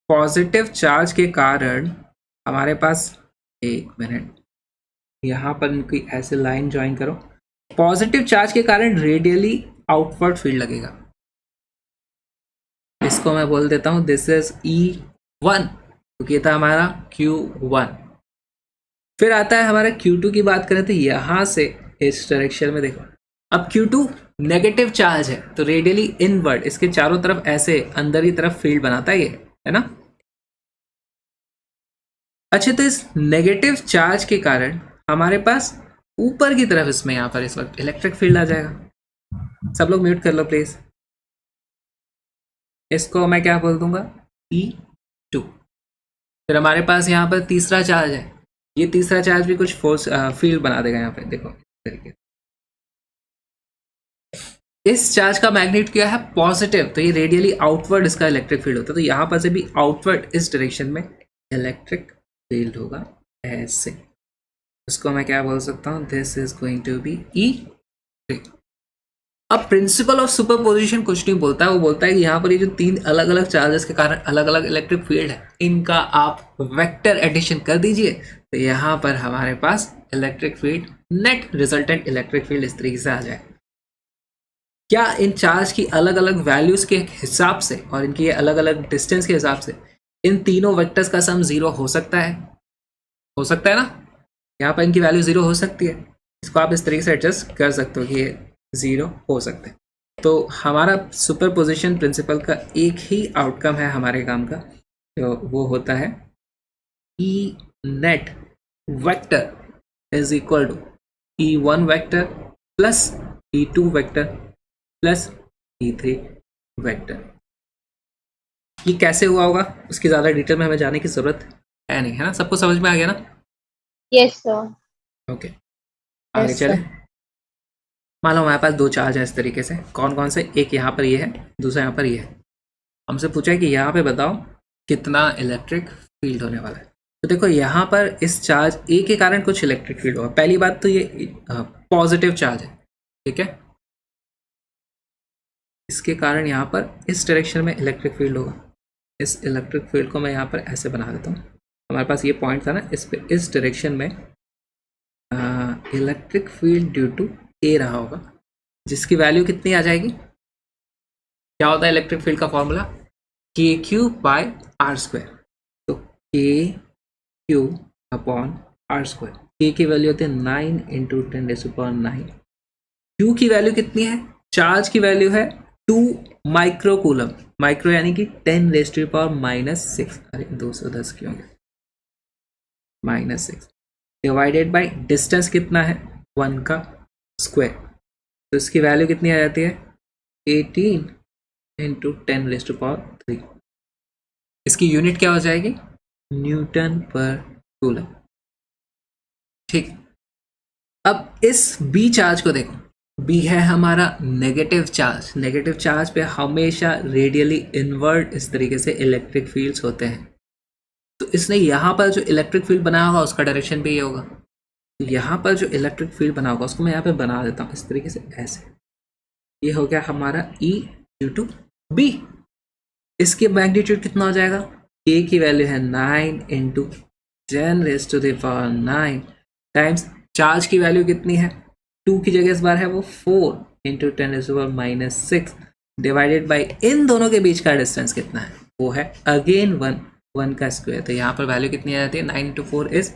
पॉजिटिव चार्ज के कारण हमारे पास, एक मिनट, यहाँ पर इनकी ऐसे लाइन ज्वाइन करो, पॉजिटिव चार्ज के कारण रेडियली आउटवर्ड फील्ड लगेगा। इसको मैं बोल देता हूँ दिस इज E1, क्योंकि ये था हमारा Q1। फिर आता है हमारा Q2 की बात करें तो यहाँ से इस डायरेक्शन में देखो, अब Q2 नेगेटिव चार्ज है तो रेडियली इनवर्ड इसके चारों तरफ ऐसे अंदर की तरफ फील्ड बनाता है, ये है ना। अच्छा, तो इस नेगेटिव चार्ज के कारण हमारे पास ऊपर की तरफ इसमें यहाँ पर इस वक्त इलेक्ट्रिक फील्ड आ जाएगा। सब लोग म्यूट कर लो प्लीज। इसको मैं क्या बोल दूंगा, E2। फिर हमारे पास यहाँ पर तीसरा चार्ज है, ये तीसरा चार्ज भी कुछ फोर्स फील्ड बना देगा यहाँ पे, देखो इस तरीके। इस चार्ज का मैग्नीट्यूड क्या है, पॉजिटिव, तो ये रेडियली आउटवर्ड इसका इलेक्ट्रिक फील्ड होता है, तो यहाँ पर से भी आउटवर्ड इस डायरेक्शन में इलेक्ट्रिक फील्ड होगा ऐसे। इसको मैं क्या बोल सकता हूँ, this is going to be E3। अब प्रिंसिपल ऑफ सुपरपोजिशन कुछ नहीं बोलता है, वो बोलता है कि यहाँ पर ये जो तीन अलग अलग चार्जेस के कारण अलग अलग इलेक्ट्रिक फील्ड है, इनका आप वेक्टर एडिशन कर दीजिए, तो यहाँ पर हमारे पास electric field, net resultant electric field इस तरीके से आ जाए। क्या इन चार्ज की अलग अलग वैल्यूज के हिसाब से और इनकी अलग अलग डिस्टेंस के हिसाब से इन तीनों वेक्टर्स का सम जीरो हो सकता है? हो सकता है ना, यहाँ पर इनकी वैल्यू जीरो हो सकती है। इसको आप इस तरीके से एडजस्ट कर सकते हो कि ये जीरो हो सकते हैं। तो हमारा सुपरपोजिशन प्रिंसिपल का एक ही आउटकम है हमारे काम का, तो वो होता है E net vector is equal to E1 vector plus E2 vector plus E3 vector. ये कैसे हुआ होगा उसकी ज़्यादा डिटेल में हमें जाने की ज़रूरत है नहीं, है ना। सबको समझ में आ गया ना? Yes sir. ओके, आगे चले। मान लो हमारे पास दो चार्ज है इस तरीके से, कौन कौन से, एक यहाँ पर ये है, दूसरा यहाँ पर ये है। हमसे पूछा है कि यहाँ पे बताओ कितना इलेक्ट्रिक फील्ड होने वाला है। तो देखो यहाँ पर इस चार्ज ए के कारण कुछ इलेक्ट्रिक फील्ड होगा। पहली बात तो ये पॉजिटिव चार्ज है, ठीक है, इसके कारण यहाँ पर इस डायरेक्शन में इलेक्ट्रिक फील्ड होगा। इस इलेक्ट्रिक फील्ड को मैं यहाँ पर ऐसे बना देता हूँ। हमारे पास ये पॉइंट था ना, इस पे इस डायरेक्शन में इलेक्ट्रिक फील्ड ड्यू टू ए रहा होगा, जिसकी वैल्यू कितनी आ जाएगी, क्या होता है इलेक्ट्रिक फील्ड का फॉर्मूला, के क्यू बाय आर स्क्वायर। तो के क्यू अपॉन आर स्क्वायर, के की वैल्यू होती है 9 इंटू 10⁹9। क्यू की वैल्यू कितनी है, चार्ज की वैल्यू है 2 माइक्रो कूलम, माइक्रो यानी कि 10⁻⁻6, अरे 210 क्यों गया, -6 डिवाइडेड बाय डिस्टेंस कितना है 1 का स्क्वायर। तो इसकी वैल्यू कितनी आ जाती है 18 इंटू 10⁻3। इसकी यूनिट क्या हो जाएगी, न्यूटन पर कूलम। ठीक, अब इस बी चार्ज को देखो, बी है हमारा नेगेटिव चार्ज। नेगेटिव चार्ज पे हमेशा रेडियली इनवर्ड इस तरीके से इलेक्ट्रिक फील्ड्स होते हैं। तो इसने यहाँ पर जो इलेक्ट्रिक फील्ड बनाया होगा उसका डायरेक्शन भी ये होगा। तो यहाँ पर जो इलेक्ट्रिक फील्ड बना होगा उसको मैं यहाँ पे बना देता हूँ इस तरीके से, ऐसे। ये हो गया हमारा E ड्यू टू B। इसके मैग्नीट्यूड कितना हो जाएगा, K की वैल्यू है 9 इंटू 10⁻9 टाइम्स चार्ज की वैल्यू कितनी है 2 की जगह इस बार है वो 4 इंटू 10⁻6 डिवाइडेड बाई इन दोनों के बीच का डिस्टेंस कितना है, वो है अगेन 1 का स्क्वायर। तो यहाँ पर वैल्यू कितनी आ जाती है, 9 into 4 is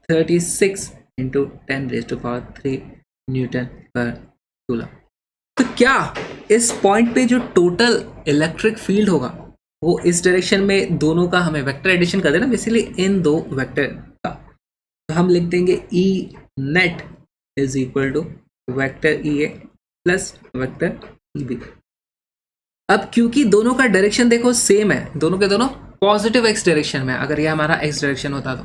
36 into 10⁻3 Newton per coulomb. तो क्या इस पॉइंट पे जो टोटल इलेक्ट्रिक फील्ड होगा वो इस डायरेक्शन में दोनों का हमें वेक्टर एडिशन कर देना, बेसिकली इन दो वेक्टर का। तो हम लिख देंगे E net is equal to vector EA plus vector EB। अब क्योंकि दोनों का डायरेक्शन देखो सेम है, दोनों के दोनों पॉजिटिव एक्स डायरेक्शन में, अगर ये हमारा एक्स डायरेक्शन होता तो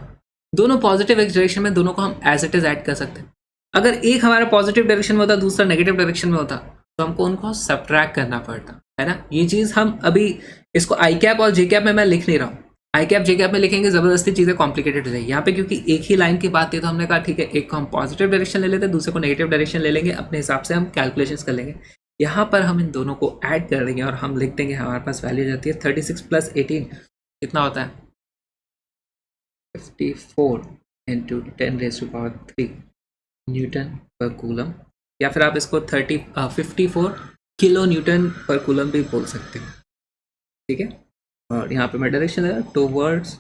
दोनों पॉजिटिव डायरेक्शन में, दोनों को हम एज इट इज ऐड कर सकते हैं। अगर एक हमारा पॉजिटिव डायरेक्शन में होता, दूसरा नेगेटिव डायरेक्शन में होता, तो हमको उनको सब्ट्रैक्ट करना पड़ता है ना। ये चीज़ हम अभी इसको आई कैप और जे कैप में मैं लिख नहीं रहा हूँ। आई कैप जे कैप में लिखेंगे ज़बरदस्ती चीज़ें कॉम्प्लिकेटेड हो जाएगी। यहाँ पे क्योंकि एक ही लाइन की बात थी तो हमने कहा ठीक है, एक को हम पॉजिटिव डायरेक्शन ले लेते हैं, दूसरे को नेगेटिव डायरेक्शन ले लेंगे, अपने हिसाब से हम कैलकुलेशंस कर लेंगे। यहाँ पर हम इन दोनों को ऐड कर देंगे और हम लिख देंगे, हमारे पास वैल्यू जाती है 36 + 18 कितना होता है 54 × 10⁻³ न्यूटन पर कूलम, या फिर आप इसको 54 किलो न्यूटन पर कूलम भी बोल सकते हो, ठीक है। और यहाँ पे मैं डायरेक्शन है towards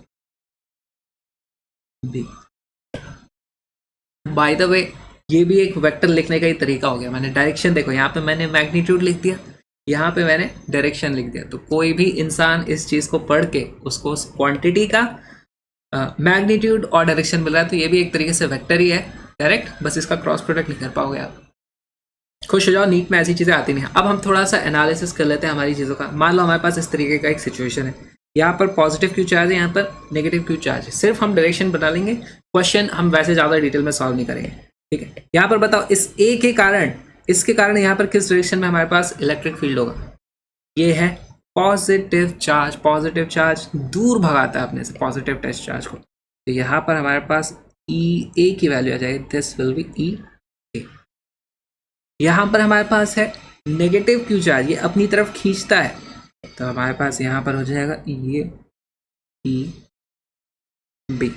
B. By the way ये भी एक वेक्टर लिखने का ही तरीका हो गया। मैंने डायरेक्शन देखो, यहाँ पे मैंने मैग्नीट्यूड लिख दिया, यहाँ पे मैंने डायरेक्शन लिख दिया। तो कोई भी इंसान इस चीज़ को पढ़ के उसको उस क्वांटिटी का मैग्नीट्यूड और डायरेक्शन मिल रहा है, तो ये भी एक तरीके से वेक्टर ही है, करेक्ट। बस इसका क्रॉस प्रोडक्ट नहीं कर पाओगे आप। खुश हो जाओ, नीट में ऐसी चीज़ें आती नहीं। अब हम थोड़ा सा एनालिसिस कर लेते हैं हमारी चीज़ों का। मान लो हमारे पास इस तरीके का एक सिचुएशन है, यहाँ पर पॉजिटिव क्यू चार्ज है, यहाँ पर नेगेटिव क्यू चार्ज है। सिर्फ हम डायरेक्शन बता लेंगे, क्वेश्चन हम वैसे ज़्यादा डिटेल में सॉल्व नहीं करेंगे, ठीक है। यहाँ पर बताओ इस ए के कारण, इसके कारण यहाँ पर किस डायरेक्शन में हमारे पास इलेक्ट्रिक फील्ड होगा। ये है पॉजिटिव चार्ज। पॉजिटिव चार्ज दूर भगाता है अपने से पॉजिटिव टेस्ट चार्ज को। तो यहाँ पर हमारे पास ई ए की वैल्यू आ जाएगी, दिस विल बी ई ए। यहाँ पर हमारे पास है नेगेटिव क्यू चार्ज, ये अपनी तरफ खींचता है, तो हमारे पास यहाँ पर हो जाएगा ये ई बी।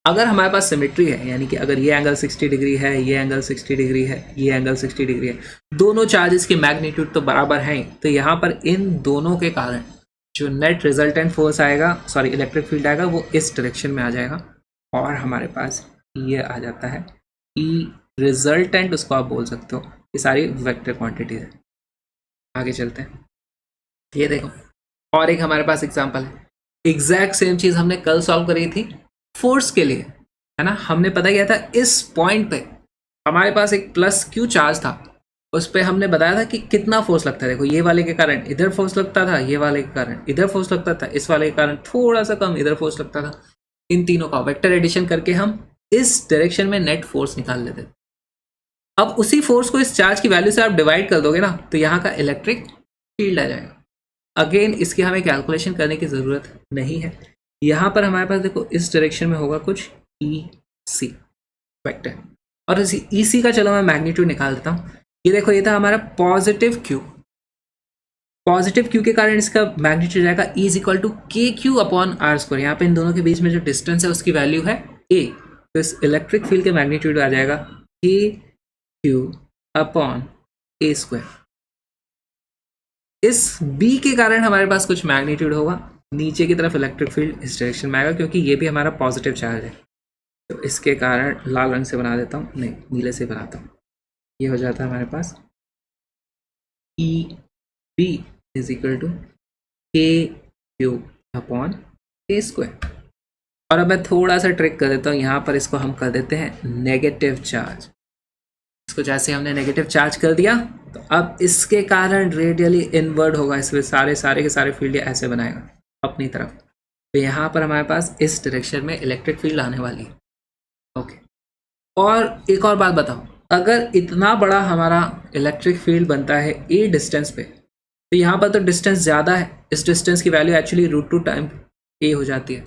अगर हमारे पास सिमेट्री है, यानी कि अगर ये एंगल 60 डिग्री है, ये एंगल 60 डिग्री है, ये एंगल 60 डिग्री है, दोनों चार्जेस के मैग्नीट्यूड तो बराबर हैं, तो यहाँ पर इन दोनों के कारण जो नेट रिजल्टेंट फोर्स आएगा, सॉरी इलेक्ट्रिक फील्ड आएगा, वो इस डायरेक्शन में आ जाएगा। और हमारे पास ये आ जाता है ई रिजल्टेंट, उसको आप बोल सकते हो। ये सारी वेक्टर क्वांटिटीज है। आगे चलते हैं, ये देखो और एक हमारे पास एग्जांपल है। एग्जैक्ट सेम चीज़ हमने कल सॉल्व करी थी फोर्स के लिए, है ना। हमने पता किया था इस पॉइंट पे हमारे पास एक प्लस क्यू चार्ज था, उस पर हमने बताया था कि कितना फोर्स लगता है। देखो ये वाले के कारण इधर फोर्स लगता था, ये वाले के कारण इधर फोर्स लगता था, इस वाले के कारण थोड़ा सा कम इधर फोर्स लगता था। इन तीनों का वेक्टर एडिशन करके हम इस डायरेक्शन में नेट फोर्स निकाल लेते थे। अब उसी फोर्स को इस चार्ज की वैल्यू से आप डिवाइड कर दोगे ना, तो यहाँ का इलेक्ट्रिक फील्ड आ जाएगा। अगेन इसकी हमें कैलकुलेशन करने की ज़रूरत नहीं है। यहाँ पर हमारे पास देखो इस डायरेक्शन में होगा कुछ ई सी वेक्टर, और इस ई सी का चलो मैं मैग्नीट्यूड निकाल देता हूँ। ये देखो ये था हमारा पॉजिटिव क्यू। पॉजिटिव क्यू के कारण इसका मैग्नीट्यूड जाएगा E = KQ/R²। यहाँ पे इन दोनों के बीच में जो डिस्टेंस है उसकी वैल्यू है A, तो इस इलेक्ट्रिक फील्ड के मैग्नीट्यूड आ जाएगा KQ/A²। इस B के कारण हमारे पास कुछ मैग्नीट्यूड होगा, नीचे की तरफ इलेक्ट्रिक फील्ड इस डायरेक्शन में आएगा, क्योंकि ये भी हमारा पॉजिटिव चार्ज है। तो इसके कारण लाल रंग से बना देता हूँ, नहीं नीले से बनाता हूँ। ये हो जाता है हमारे पास EB = KQ/A²। और अब मैं थोड़ा सा ट्रिक कर देता हूँ, यहाँ पर इसको हम कर देते हैं नेगेटिव चार्ज। इसको जैसे हमने नेगेटिव चार्ज कर दिया, तो अब इसके कारण रेडियली इनवर्ड होगा, इसमें सारे के सारे फील्ड ऐसे बनाएगा अपनी तरफ। तो यहाँ पर हमारे पास इस डायरेक्शन में इलेक्ट्रिक फील्ड आने वाली है, ओके। और एक और बात बताओ, अगर इतना बड़ा हमारा इलेक्ट्रिक फील्ड बनता है ए डिस्टेंस पे, तो यहाँ पर तो डिस्टेंस ज़्यादा है, इस डिस्टेंस की वैल्यू एक्चुअली √2 टाइम ए हो जाती है।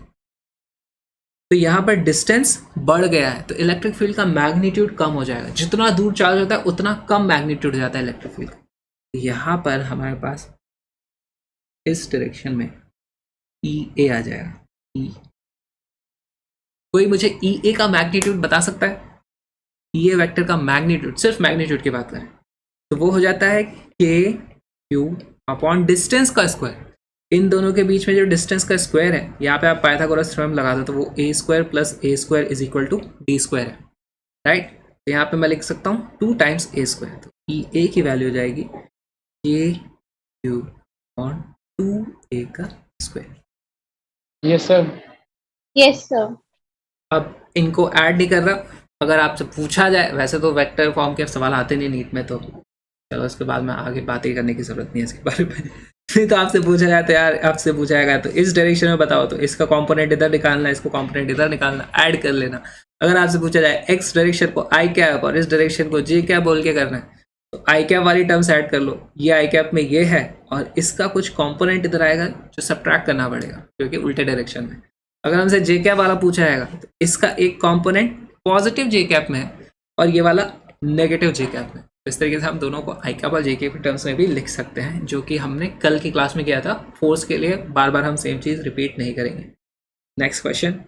तो यहाँ पर डिस्टेंस बढ़ गया है, तो इलेक्ट्रिक फील्ड का मैग्नीट्यूड कम हो जाएगा। जितना दूर चार्ज होता है उतना कम मैग्नीट्यूड हो जाता है इलेक्ट्रिक फील्ड का। तो यहाँ पर हमारे पास इस डायरेक्शन में EA आ जाएगा। E, कोई मुझे EA का मैग्नीट्यूड बता सकता है? EA वेक्टर का मैग्नीट्यूड, सिर्फ मैग्नीट्यूड की बात करें तो वो हो जाता है KQ/ डिस्टेंस का स्क्वायर। इन दोनों के बीच में जो डिस्टेंस का स्क्वायर है, यहाँ पे आप पाइथागोरस थ्योरम लगा दो तो वो A² + A² = D² है, राइट। तो यहाँ पे मैं लिख सकता हूँ 2 टाइम्स A²। तो EA की वैल्यू हो जाएगी KQ/2A²। Yes sir. Yes sir. अब इनको ऐड नहीं कर रहा, अगर आपसे पूछा जाए, वैसे तो वेक्टर फॉर्म के सवाल आते नहीं नीट में, तो चलो उसके बाद में आगे बातें करने की ज़रूरत नहीं है इसके बारे में। नहीं तो आपसे पूछा जाए तो यार, आपसे पूछा जाएगा तो इस डायरेक्शन में बताओ, तो इसका कंपोनेंट इधर निकालना, इसको कंपोनेंट इधर निकालना, ऐड कर लेना। अगर आपसे पूछा जाए एक्स डायरेक्शन को आई कैप और इस डायरेक्शन को जे कैप बोल के करना है, तो आई कैप वाली टर्म्स ऐड कर लो, ये आई कैप में ये है और इसका कुछ कंपोनेंट इधर आएगा जो सब्ट्रैक्ट करना पड़ेगा क्योंकि उल्टे डायरेक्शन में। अगर हमसे जे कैप वाला पूछा जाएगा तो इसका एक कंपोनेंट पॉजिटिव जे कैप में है और ये वाला नेगेटिव जे कैप में। इस तरीके से हम दोनों को आई कैप और जे कैप के टर्म्स में भी लिख सकते हैं, जो कि हमने कल की क्लास में किया था। फोर्स के लिए बार बार हम सेम चीज़ रिपीट नहीं करेंगे। नेक्स्ट क्वेश्चन,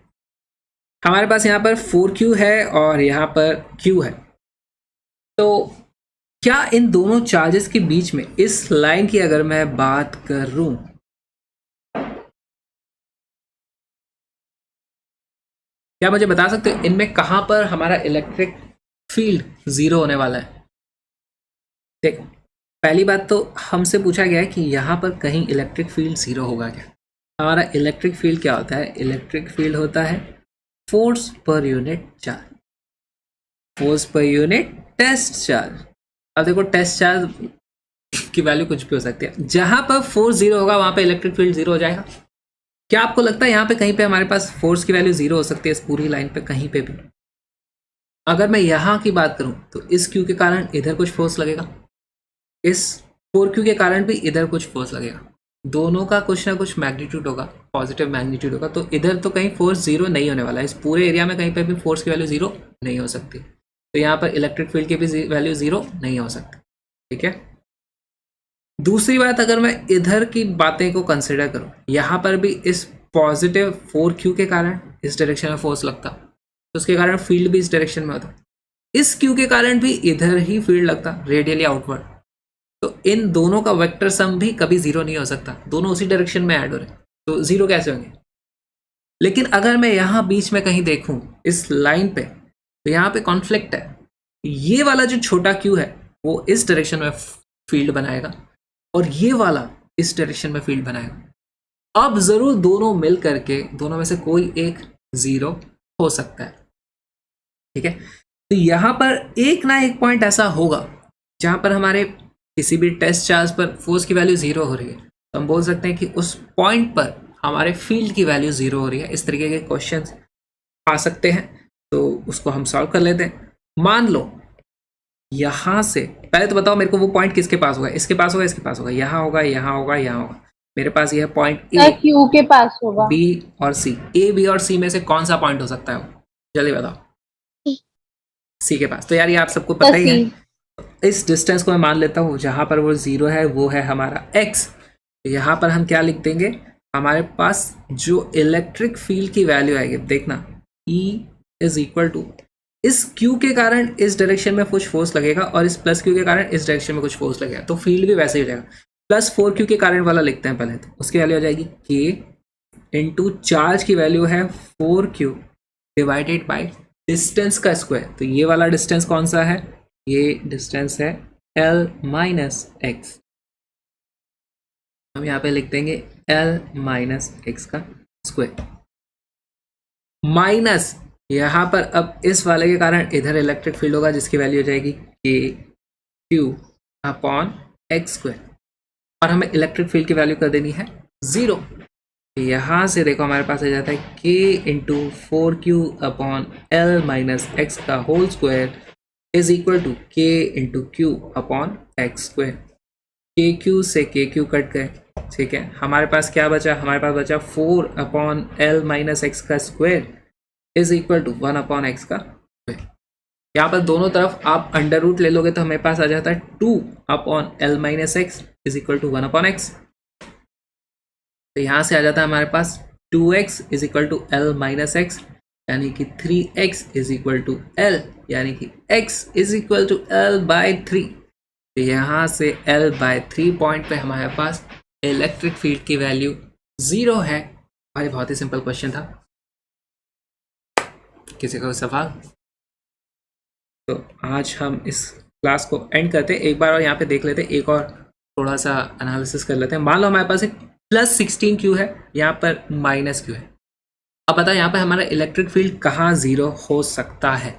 हमारे पास यहाँ पर 4Q है और यहाँ पर Q है, तो क्या इन दोनों चार्जेस के बीच में इस लाइन की अगर मैं बात करूं, क्या मुझे बता सकते हो इनमें कहां पर हमारा इलेक्ट्रिक फील्ड जीरो होने वाला है? देखो, पहली बात तो हमसे पूछा गया है कि यहाँ पर कहीं इलेक्ट्रिक फील्ड जीरो होगा क्या। हमारा इलेक्ट्रिक फील्ड क्या होता है? इलेक्ट्रिक फील्ड होता है force per unit charge, force per unit test charge. अब देखो, टेस्ट चार्ज की वैल्यू कुछ भी हो सकती है। जहां पर फोर्स जीरो होगा वहां पे इलेक्ट्रिक फील्ड जीरो हो जाएगा। क्या आपको लगता है यहाँ पे कहीं पे हमारे पास फोर्स की वैल्यू जीरो हो सकती है इस पूरी लाइन पे कहीं पे भी? अगर मैं यहाँ की बात करूं तो इस क्यू के कारण इधर कुछ फोर्स लगेगा, इस 4Q के कारण भी इधर कुछ फोर्स लगेगा, दोनों का कुछ ना कुछ मैग्नीट्यूड होगा, पॉजिटिव मैग्नीट्यूड होगा। तो इधर तो कहीं फोर्स जीरो नहीं होने वाला है, इस पूरे एरिया में कहीं पे भी फोर्स की वैल्यू जीरो नहीं हो सकती। तो यहाँ पर इलेक्ट्रिक फील्ड की भी वैल्यू जीरो नहीं हो सकती। ठीक है, दूसरी बात, अगर मैं इधर की बातें को कंसिडर करूं, यहाँ पर भी इस पॉजिटिव 4Q के कारण इस डायरेक्शन में फोर्स लगता, तो उसके कारण फील्ड भी इस डायरेक्शन में होता। इस Q के कारण भी इधर ही फील्ड लगता, रेडियली आउटवर्ड। तो इन दोनों का वेक्टर सम भी कभी जीरो नहीं हो सकता, दोनों उसी डायरेक्शन में ऐड हो रहे, तो जीरो कैसे होंगे? लेकिन अगर मैं यहाँ बीच में कहीं देखूं इस लाइन पे, तो यहाँ पे कॉन्फ्लिक्ट है। ये वाला जो छोटा Q है वो इस डायरेक्शन में फील्ड बनाएगा और ये वाला इस डायरेक्शन में फील्ड बनाएगा। अब जरूर दोनों मिल करके दोनों में से कोई एक जीरो हो सकता है। ठीक है, तो यहां पर एक ना एक पॉइंट ऐसा होगा जहां पर हमारे किसी भी टेस्ट चार्ज पर फोर्स की वैल्यू जीरो हो रही है, तो हम बोल सकते हैं कि उस पॉइंट पर हमारे फील्ड की वैल्यू जीरो हो रही है। इस तरीके के क्वेश्चंस आ सकते हैं, तो उसको हम सॉल्व कर लेते हैं। मान लो यहां से, पहले तो बताओ मेरे को वो पॉइंट किसके पास होगा? इसके पास होगा, इसके पास होगा, यहाँ होगा, यहाँ होगा, यहाँ होगा। मेरे पास यह पॉइंट ए, Q के पास होगा, बी और सी। ए, बी और सी में से कौन सा पॉइंट हो सकता है वो? जल्दी बताओ। सी के पास। तो यार ये आप सबको पता ही है। इस डिस्टेंस को मैं मान लेता हूँ, जहां पर वो जीरो है वो है हमारा एक्स। यहाँ पर हम क्या लिख देंगे? हमारे पास जो इलेक्ट्रिक फील्ड की वैल्यू आएगी, देखना, E इज इक्वल टू, इस Q के कारण इस डायरेक्शन में कुछ फोर्स लगेगा और इस प्लस Q के कारण इस डायरेक्शन में कुछ फोर्स लगेगा, तो फील्ड भी वैसे ही हो जाएगा। प्लस 4Q के कारण वाला लिखते हैं पहले, तो उसकी वैल्यू हो जाएगी K इंटू चार्ज की वैल्यू है 4Q डिवाइडेड बाई डिस्टेंस का स्क्वायर। तो ये वाला डिस्टेंस कौन सा है? ये डिस्टेंस है L माइनस एक्स। हम यहाँ पे लिख देंगे L माइनस एक्स का स्क्वायर, माइनस यहाँ पर अब इस वाले के कारण इधर इलेक्ट्रिक फील्ड होगा जिसकी वैल्यू हो जाएगी KQ अपॉन एक्स स्क्वायर, और हमें इलेक्ट्रिक फील्ड की वैल्यू कर देनी है जीरो। यहाँ से देखो हमारे पास आ जाता है K into 4Q upon L minus x का whole square is equal to K into Q upon x square. KQ से KQ कट गए। ठीक है, हमारे पास क्या बचा? हमारे पास बचा 4 अपॉन L माइनस एक्स का square is equal to 1 upon x का स्क्वायर। यहाँ पर दोनों तरफ आप अंडर रूट ले लोगे तो हमारे पास आ जाता है 2 upon L minus x is equal to 1 upon x. तो यहाँ से आ जाता है हमारे पास 2x is equal to L minus x, यानी कि 3x is equal to L, यानी कि x is equal to L by 3। तो यहाँ से L बाय 3 पॉइंट पे हमारे पास इलेक्ट्रिक फील्ड की वैल्यू जीरो है। भाई बहुत ही सिंपल क्वेश्चन था। किसी का कोई सवाल? तो आज हम इस क्लास को एंड करते हैं। एक बार और यहाँ पे देख लेते हैं, एक और थोड़ा सा एनालिसिस कर लेते हैं। मान लो हमारे पास एक प्लस 16Q है, यहाँ पर माइनस Q है। अब पता है यहाँ पे हमारा इलेक्ट्रिक फील्ड कहाँ जीरो हो सकता है?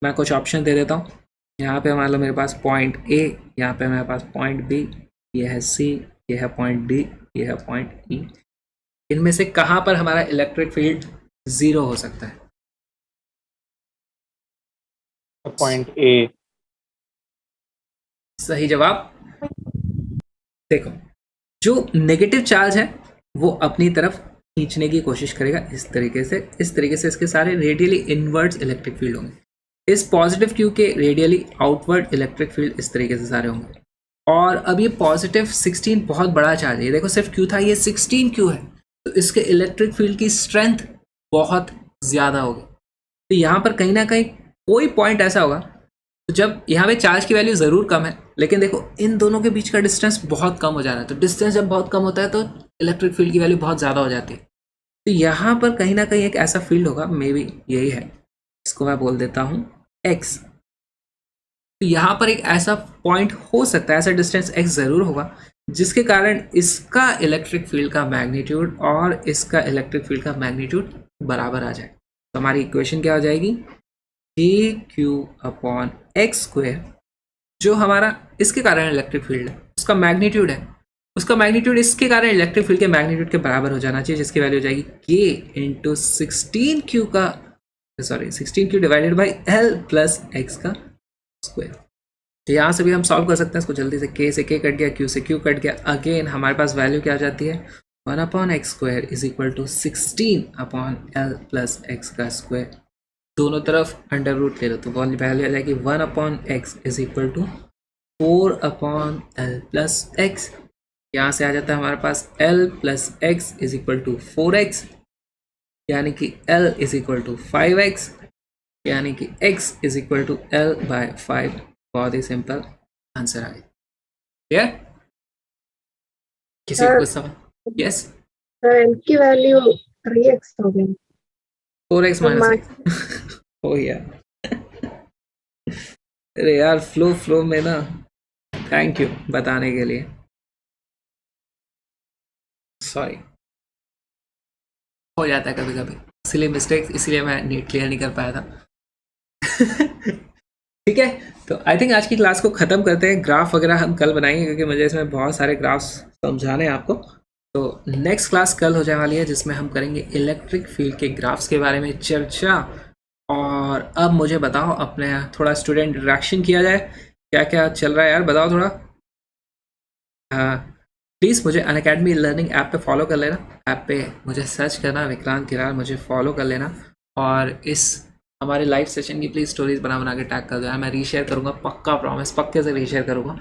मैं कुछ ऑप्शन दे देता हूँ। यहाँ पे मान लो मेरे पास पॉइंट ए, यहाँ पे मेरे पास पॉइंट बी, ये है सी, ये है पॉइंट डी, ये है पॉइंट ई। इनमें से कहाँ पर हमारा इलेक्ट्रिक फील्ड 0 हो सकता है? Point A. सही जवाब। देखो, जो नेगेटिव चार्ज है वो अपनी तरफ खींचने की कोशिश करेगा इस तरीके से इसके सारे रेडियली इनवर्ड्स इलेक्ट्रिक फील्ड होंगे। इस पॉजिटिव क्यू के रेडियली आउटवर्ड इलेक्ट्रिक फील्ड इस तरीके से सारे होंगे। और अब ये पॉजिटिव 16 बहुत बड़ा चार्ज है, ये देखो सिर्फ क्यू था, ये 16 क्यू है, तो इसके इलेक्ट्रिक फील्ड की स्ट्रेंथ बहुत ज़्यादा होगी। तो यहाँ पर कहीं ना कहीं कोई पॉइंट ऐसा होगा तो जब यहाँ पे चार्ज की वैल्यू ज़रूर कम है, लेकिन देखो इन दोनों के बीच का डिस्टेंस बहुत कम हो जा रहा है। तो डिस्टेंस जब बहुत कम होता है तो इलेक्ट्रिक फील्ड की वैल्यू बहुत ज़्यादा हो जाती है। तो यहाँ पर कहीं ना कहीं एक ऐसा फील्ड होगा, मे बी यही है, इसको मैं बोल देता हूँ x। तो यहाँ पर एक ऐसा पॉइंट हो सकता है, ऐसा डिस्टेंस x ज़रूर होगा, जिसके कारण इसका इलेक्ट्रिक फील्ड का मैग्नीट्यूड और इसका इलेक्ट्रिक फील्ड का मैग्नीट्यूड बराबर आ जाए। तो हमारी इक्वेशन क्या हो जाएगी? q/x², जो हमारा इसके कारण इलेक्ट्रिक फील्ड है, उसका मैग्नीट्यूड है, उसका मैग्नीट्यूड इसके कारण इलेक्ट्रिक फील्ड के मैग्नीट्यूड के बराबर हो जाना चाहिए, जिसकी वैल्यू हो जाएगी k into 16q divided by l plus x का स्क्वायर। तो यहाँ से भी हम सॉल्व कर सकते हैं इसको जल्दी से। k से k कट गया, q से q कट गया, अगेन हमारे पास वैल्यू क्या आ जाती है? 1/x² is equal to 16/l plus x का स्क्वायर। दोनों तरफ अंडर रूट ले लो तो वैल्यू आ जाएगी 1/x is equal to 4/l plus x। यहाँ से आ जाता है हमारे पास l plus x is equal to 4x, यानी कि l is equal to 5x, यानी कि x is equal to l by 5। बहुत ही सिंपल आंसर आए। क्लियर? किसी को सवाल? यस, l की वैल्यू 3x हो गई। 4x माइनस हो गया। अरे यार फ्लो में ना, थैंक यू बताने के लिए, सॉरी हो जाता है कभी कभी, इसलिए मिस्टेक, इसलिए मैं नीट क्लियर नहीं कर पाया था। ठीक है, तो आई थिंक आज की क्लास को ख़त्म करते हैं। ग्राफ वगैरह हम कल बनाएंगे क्योंकि मुझे इसमें बहुत सारे ग्राफ्स समझाने हैं आपको। तो नेक्स्ट क्लास कल हो जाने वाली है जिसमें हम करेंगे इलेक्ट्रिक फील्ड के ग्राफ्स के बारे में चर्चा। और अब मुझे बताओ, अपने थोड़ा स्टूडेंट इंटरेक्शन किया जाए, क्या क्या चल रहा है यार, बताओ थोड़ा। प्लीज़ मुझे अनअकैडमी लर्निंग ऐप पे फॉलो कर लेना, ऐप पे मुझे सर्च करना विक्रांत किरार, मुझे फॉलो कर लेना। और इस हमारे लाइव सेशन की प्लीज़ स्टोरीज बना के टैग कर दो यार, मैं रीशेयर करूँगा, पक्का प्रॉमिस, पक्के से रीशेयर करूँगा,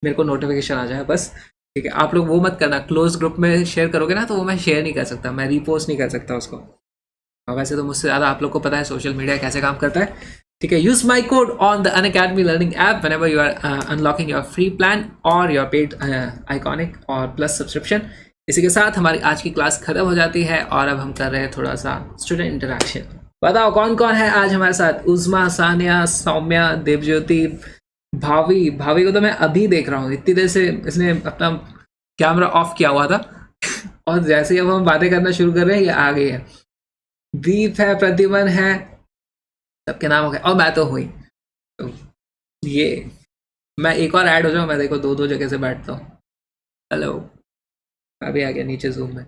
मेरे को नोटिफिकेशन आ जाए बस। ठीक है, आप लोग वो मत करना, क्लोज ग्रुप में शेयर करोगे ना तो वो मैं शेयर नहीं कर सकता, मैं रीपोस्ट नहीं कर सकता उसको। और वैसे तो मुझसे ज़्यादा आप लोग को पता है सोशल मीडिया कैसे काम करता है। ठीक है, use my code on the Unacademy learning app whenever you are unlocking your free plan or your paid Iconic or Plus subscription. इसी के साथ हमारी आज की क्लास खत्म हो जाती है और अब हम कर रहे हैं थोड़ा सा स्टूडेंट इंटरेक्शन। बताओ कौन कौन है आज हमारे साथ? उज़मा, सानिया, सौम्या, देवज्योति, भावी को तो मैं अभी देख रहा हूँ, इतनी देर से इसने अपना कैमरा ऑफ किया हुआ था और जैसे ही अब हम बातें करना शुरू कर रहे हैं ये आ गई है। दीप है, प्रतिमन है, सबके नाम हो गए और मैं तो हुई। तो ये मैं एक और ऐड हो जाऊँ, मैं देखो दो जगह से बैठता हूँ। हेलो, अभी आ गया नीचे जूम में।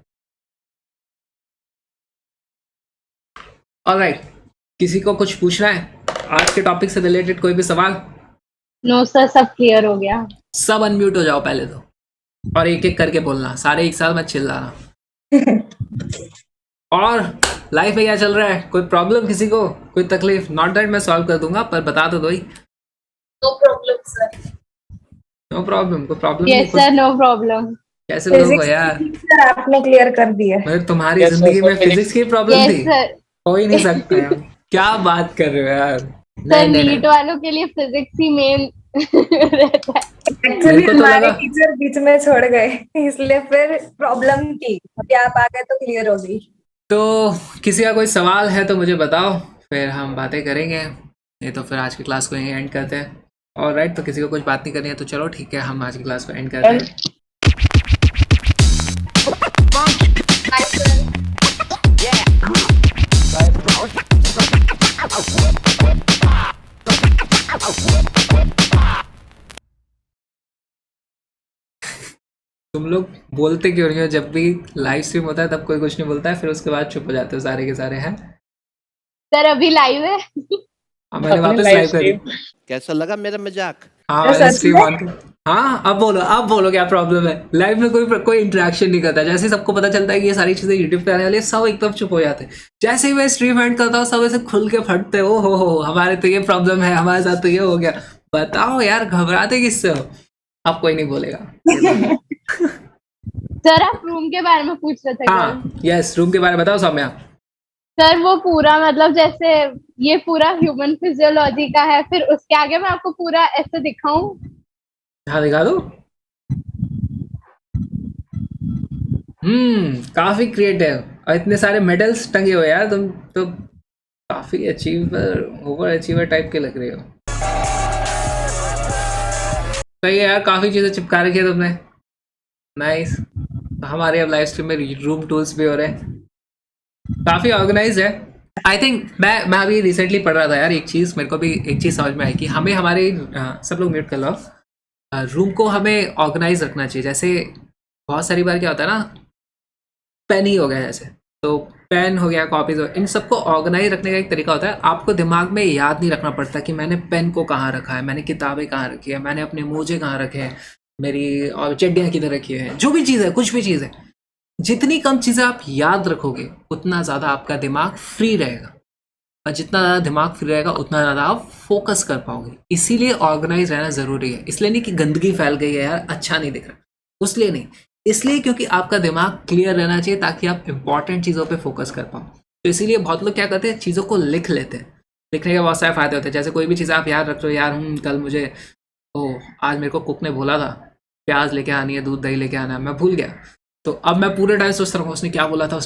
ऑलराइट, किसी को कुछ पूछना है आज के टॉपिक से रिलेटेड, कोई भी सवाल? नो सर, सब क्लियर हो गया। सब अनम्यूट हो जाओ पहले तो, और एक एक करके बोलना, सारे एक साथ मत चिल्लाना। और लाइफ में क्या चल रहा है? कोई प्रॉब्लम किसी को, कोई तकलीफ? नॉट दैट मैं सॉल्व कर दूंगा, पर बता तो दो ही। No problem sir. No problem, कोई problem? Yes sir, no problem. कैसे लोग हो यार? सर आपने क्लियर कर दिया। मतलब तुम्हारी जिंदगी में फिजिक्स की प्रॉब्लम थी? Yes sir. हो ही नहीं सकता यार। क्या बात कर रहे हो यार? सर नीट वालों के लिए फिजिक्स ही मेन रहता है। एक्चुअली हमारे टीचर बीच में छोड़ गए इसलिए फिर प्रॉब्लम थी, अभी आप आ गए तो क्लियर हो गई। तो किसी का कोई सवाल है तो मुझे बताओ, फिर हम बातें करेंगे, नहीं तो फिर आज की क्लास को यहीं एंड करते हैं। ऑलराइट, तो किसी को कुछ बात नहीं करनी है तो चलो ठीक है, हम आज की क्लास को एंड करते हैं। तुम लोग बोलते क्यों नहीं हो? जब भी लाइव स्ट्रीम होता है तब कोई कुछ नहीं बोलता है, फिर उसके बाद चुप हो जाते हो सारे के सारे हैं। सर अभी लाइव है। मैंने अपने वापस live लाइव कर दी। stream- कैसा लगा मेरा मजाक? हाँ तो मैंने सच स्ट्रीम में? ऑन कर। हाँ अब बोलो क्या प्रॉब्लम है? लाइव में कोई इंटरेक्शन नहीं करता। जैसे ही सबको पता चलता है कि ये सारी चीजें यूट्यूब पे आने वाली है, सब एकदम चुप हो जाते हैं। जैसे ही मैं स्ट्रीम एंड करता हूँ सब ऐसे खुल के फटते हो हमारे तो ये प्रॉब्लम है, हमारे साथ तो ये हो गया। बताओ यार, घबराते किससे हो? अब कोई नहीं बोलेगा। सर आप रूम के बारे में पूछ रहे थे कल। हाँ यस, रूम के बारे में बताओ सौम्या। सर वो पूरा मतलब जैसे ये पूरा ह्यूमन फिजियोलॉजी का है, फिर उसके आगे मैं आपको पूरा ऐसे दिखाऊं? हाँ दिखा दो। काफी क्रिएटिव और इतने सारे मेडल्स टंगे हुए यार, तुम तो काफी ओवर अचीवर टाइप के लग रहे हो। सही है यार, काफी चीजें चिपका रखी है तुमने। नाइस। हमारे अब लाइव स्ट्रीम में रूम टूल्स भी हो रहे हैं, काफी ऑर्गेनाइज है। आई थिंक मैं अभी रिसेंटली पढ़ रहा था यार, मेरे को भी एक चीज समझ में आई कि हमें हमारे सब लोग म्यूट कर लो। रूम को हमें ऑर्गेनाइज रखना चाहिए। जैसे बहुत सारी बार क्या होता है ना, पेन ही हो गया जैसे, तो पेन हो गया, कॉपीज हो, इन सबको ऑर्गेनाइज रखने का एक तरीका होता है। आपको दिमाग में याद नहीं रखना पड़ता कि मैंने पेन को कहाँ रखा है, मैंने किताबें कहाँ रखी है, मैंने अपने मोजे कहाँ रखे हैं, मेरी और चड्डियाँ किधर रखी है। जो भी चीज़ है, कुछ भी चीज़ है, जितनी कम चीज़ें आप याद रखोगे उतना ज़्यादा आपका दिमाग फ्री रहेगा, और जितना ज़्यादा दिमाग फ्री रहेगा उतना ज़्यादा आप फोकस कर पाओगे। इसीलिए ऑर्गेनाइज रहना ज़रूरी है। इसलिए नहीं कि गंदगी फैल गई है यार, अच्छा नहीं दिख रहा, उसलिए नहीं, इसलिए क्योंकि आपका दिमाग क्लियर रहना चाहिए ताकि आप इंपॉर्टेंट चीज़ों पे फोकस कर पाओ। तो इसीलिए बहुत लोग क्या करते हैं, चीज़ों को लिख लेते हैं। लिखने के बहुत सारे फायदे होते हैं। जैसे कोई भी चीज़ आप याद रख रहे हो यार, कल मुझे आज मेरे को कुक ने बोला था प्याज लेके आनी है, दूध दही लेके आना है, मैं भूल गया। तो अब मैं पूरे टाइम सोचता रहूँगा उसने क्या बोला था,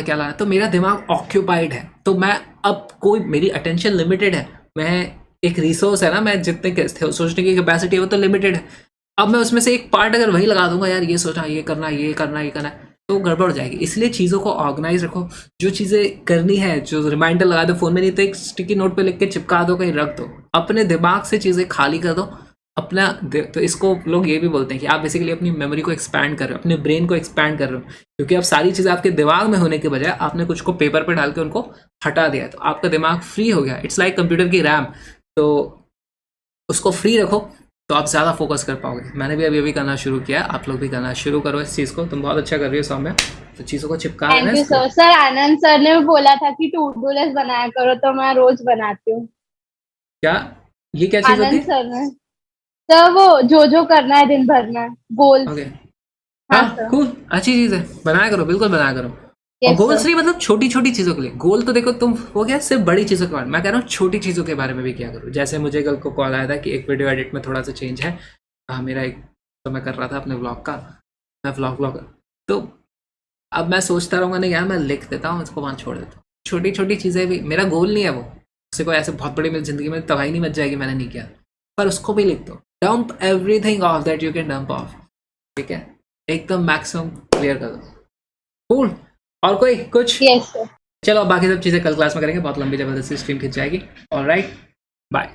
क्या लाना है। तो मेरा दिमाग ऑक्यूपाइड है, तो मैं अब मेरी अटेंशन लिमिटेड है। मैं एक रिसोर्स है ना, मैं जितने सोचने की कैपेसिटी है वो तो लिमिटेड है। अब मैं उसमें से एक पार्ट अगर वही लगा दूंगा यार, ये सोचना, ये करना, ये करना, ये करना, तो गड़बड़ हो जाएगी। इसलिए चीज़ों को ऑर्गेनाइज रखो। जो चीज़ें करनी है, जो रिमाइंडर लगा दो फोन में, नहीं तो एक स्टिकी नोट पे लिख के चिपका दो, कहीं रख दो। अपने दिमाग से चीज़ें खाली कर दो अपना। तो इसको लोग ये भी बोलते हैं कि आप बेसिकली अपनी मेमोरी को एक्सपैंड कर रहे हो, अपने ब्रेन को एक्सपैंड कर रहे हो, क्योंकि अब सारी चीज़ें आपके दिमाग में होने के बजाय आपने कुछ को पेपर पे डाल के उनको हटा दिया, तो आपका दिमाग फ्री हो गया। इट्स लाइक कंप्यूटर की रैम, तो उसको फ्री रखो तो आप ज़्यादा फोकस कर पाओगे। मैंने भी अभी करना शुरू किया, आप लोग भी करना शुरू करो इस चीज़ को। तुम बहुत अच्छा कर रही हो सौम्या, तो चीज़ों को चिपका thank you sir. Sir Anand sir ने बोला था कि टू डू लिस्ट बनाया करो, तो मैं रोज बनाती हूँ। क्या ये क्या चीज़ होती आनंद है? सर ने, सर वो जो करना है दिन भर में, गोल्स। ओके, हाँ हाँ सर। कूल, अच्छी चीज़ है, बनाया करो, बिल्कुल बनाया करो। और यस गोल्स सर। नहीं मतलब छोटी छोटी चीज़ों के लिए। गोल तो देखो तुम हो गया सिर्फ बड़ी चीज़ों के बारे में, मैं कह रहा हूँ छोटी चीज़ों के बारे में भी क्या करो। जैसे मुझे कल को कॉल आया था कि एक वीडियो एडिट में थोड़ा सा चेंज है। मेरा एक तो मैं कर रहा था अपने व्लॉग का, मैं व्लॉग तो अब मैं सोचता रहूँगा नहीं यार, मैं लिख देता हूँ, इसको वहाँ छोड़ देता हूँ। छोटी छोटी चीज़ें भी, मेरा गोल नहीं है वो, उससे कोई ऐसे बहुत बड़ी मेरी ज़िंदगी में तबाही नहीं मच जाएगी मैंने नहीं किया, पर उसको भी लिख दो। Dump everything of that you can dump of, ठीक है, एकदम मैक्सिमम क्लियर कर दो। कूल। और कोई कुछ? Yes sir. चलो बाकी सब चीज़ें कल क्लास में करेंगे, बहुत लंबी जबरदस्ती स्ट्रीम खिंच जाएगी। Alright, bye.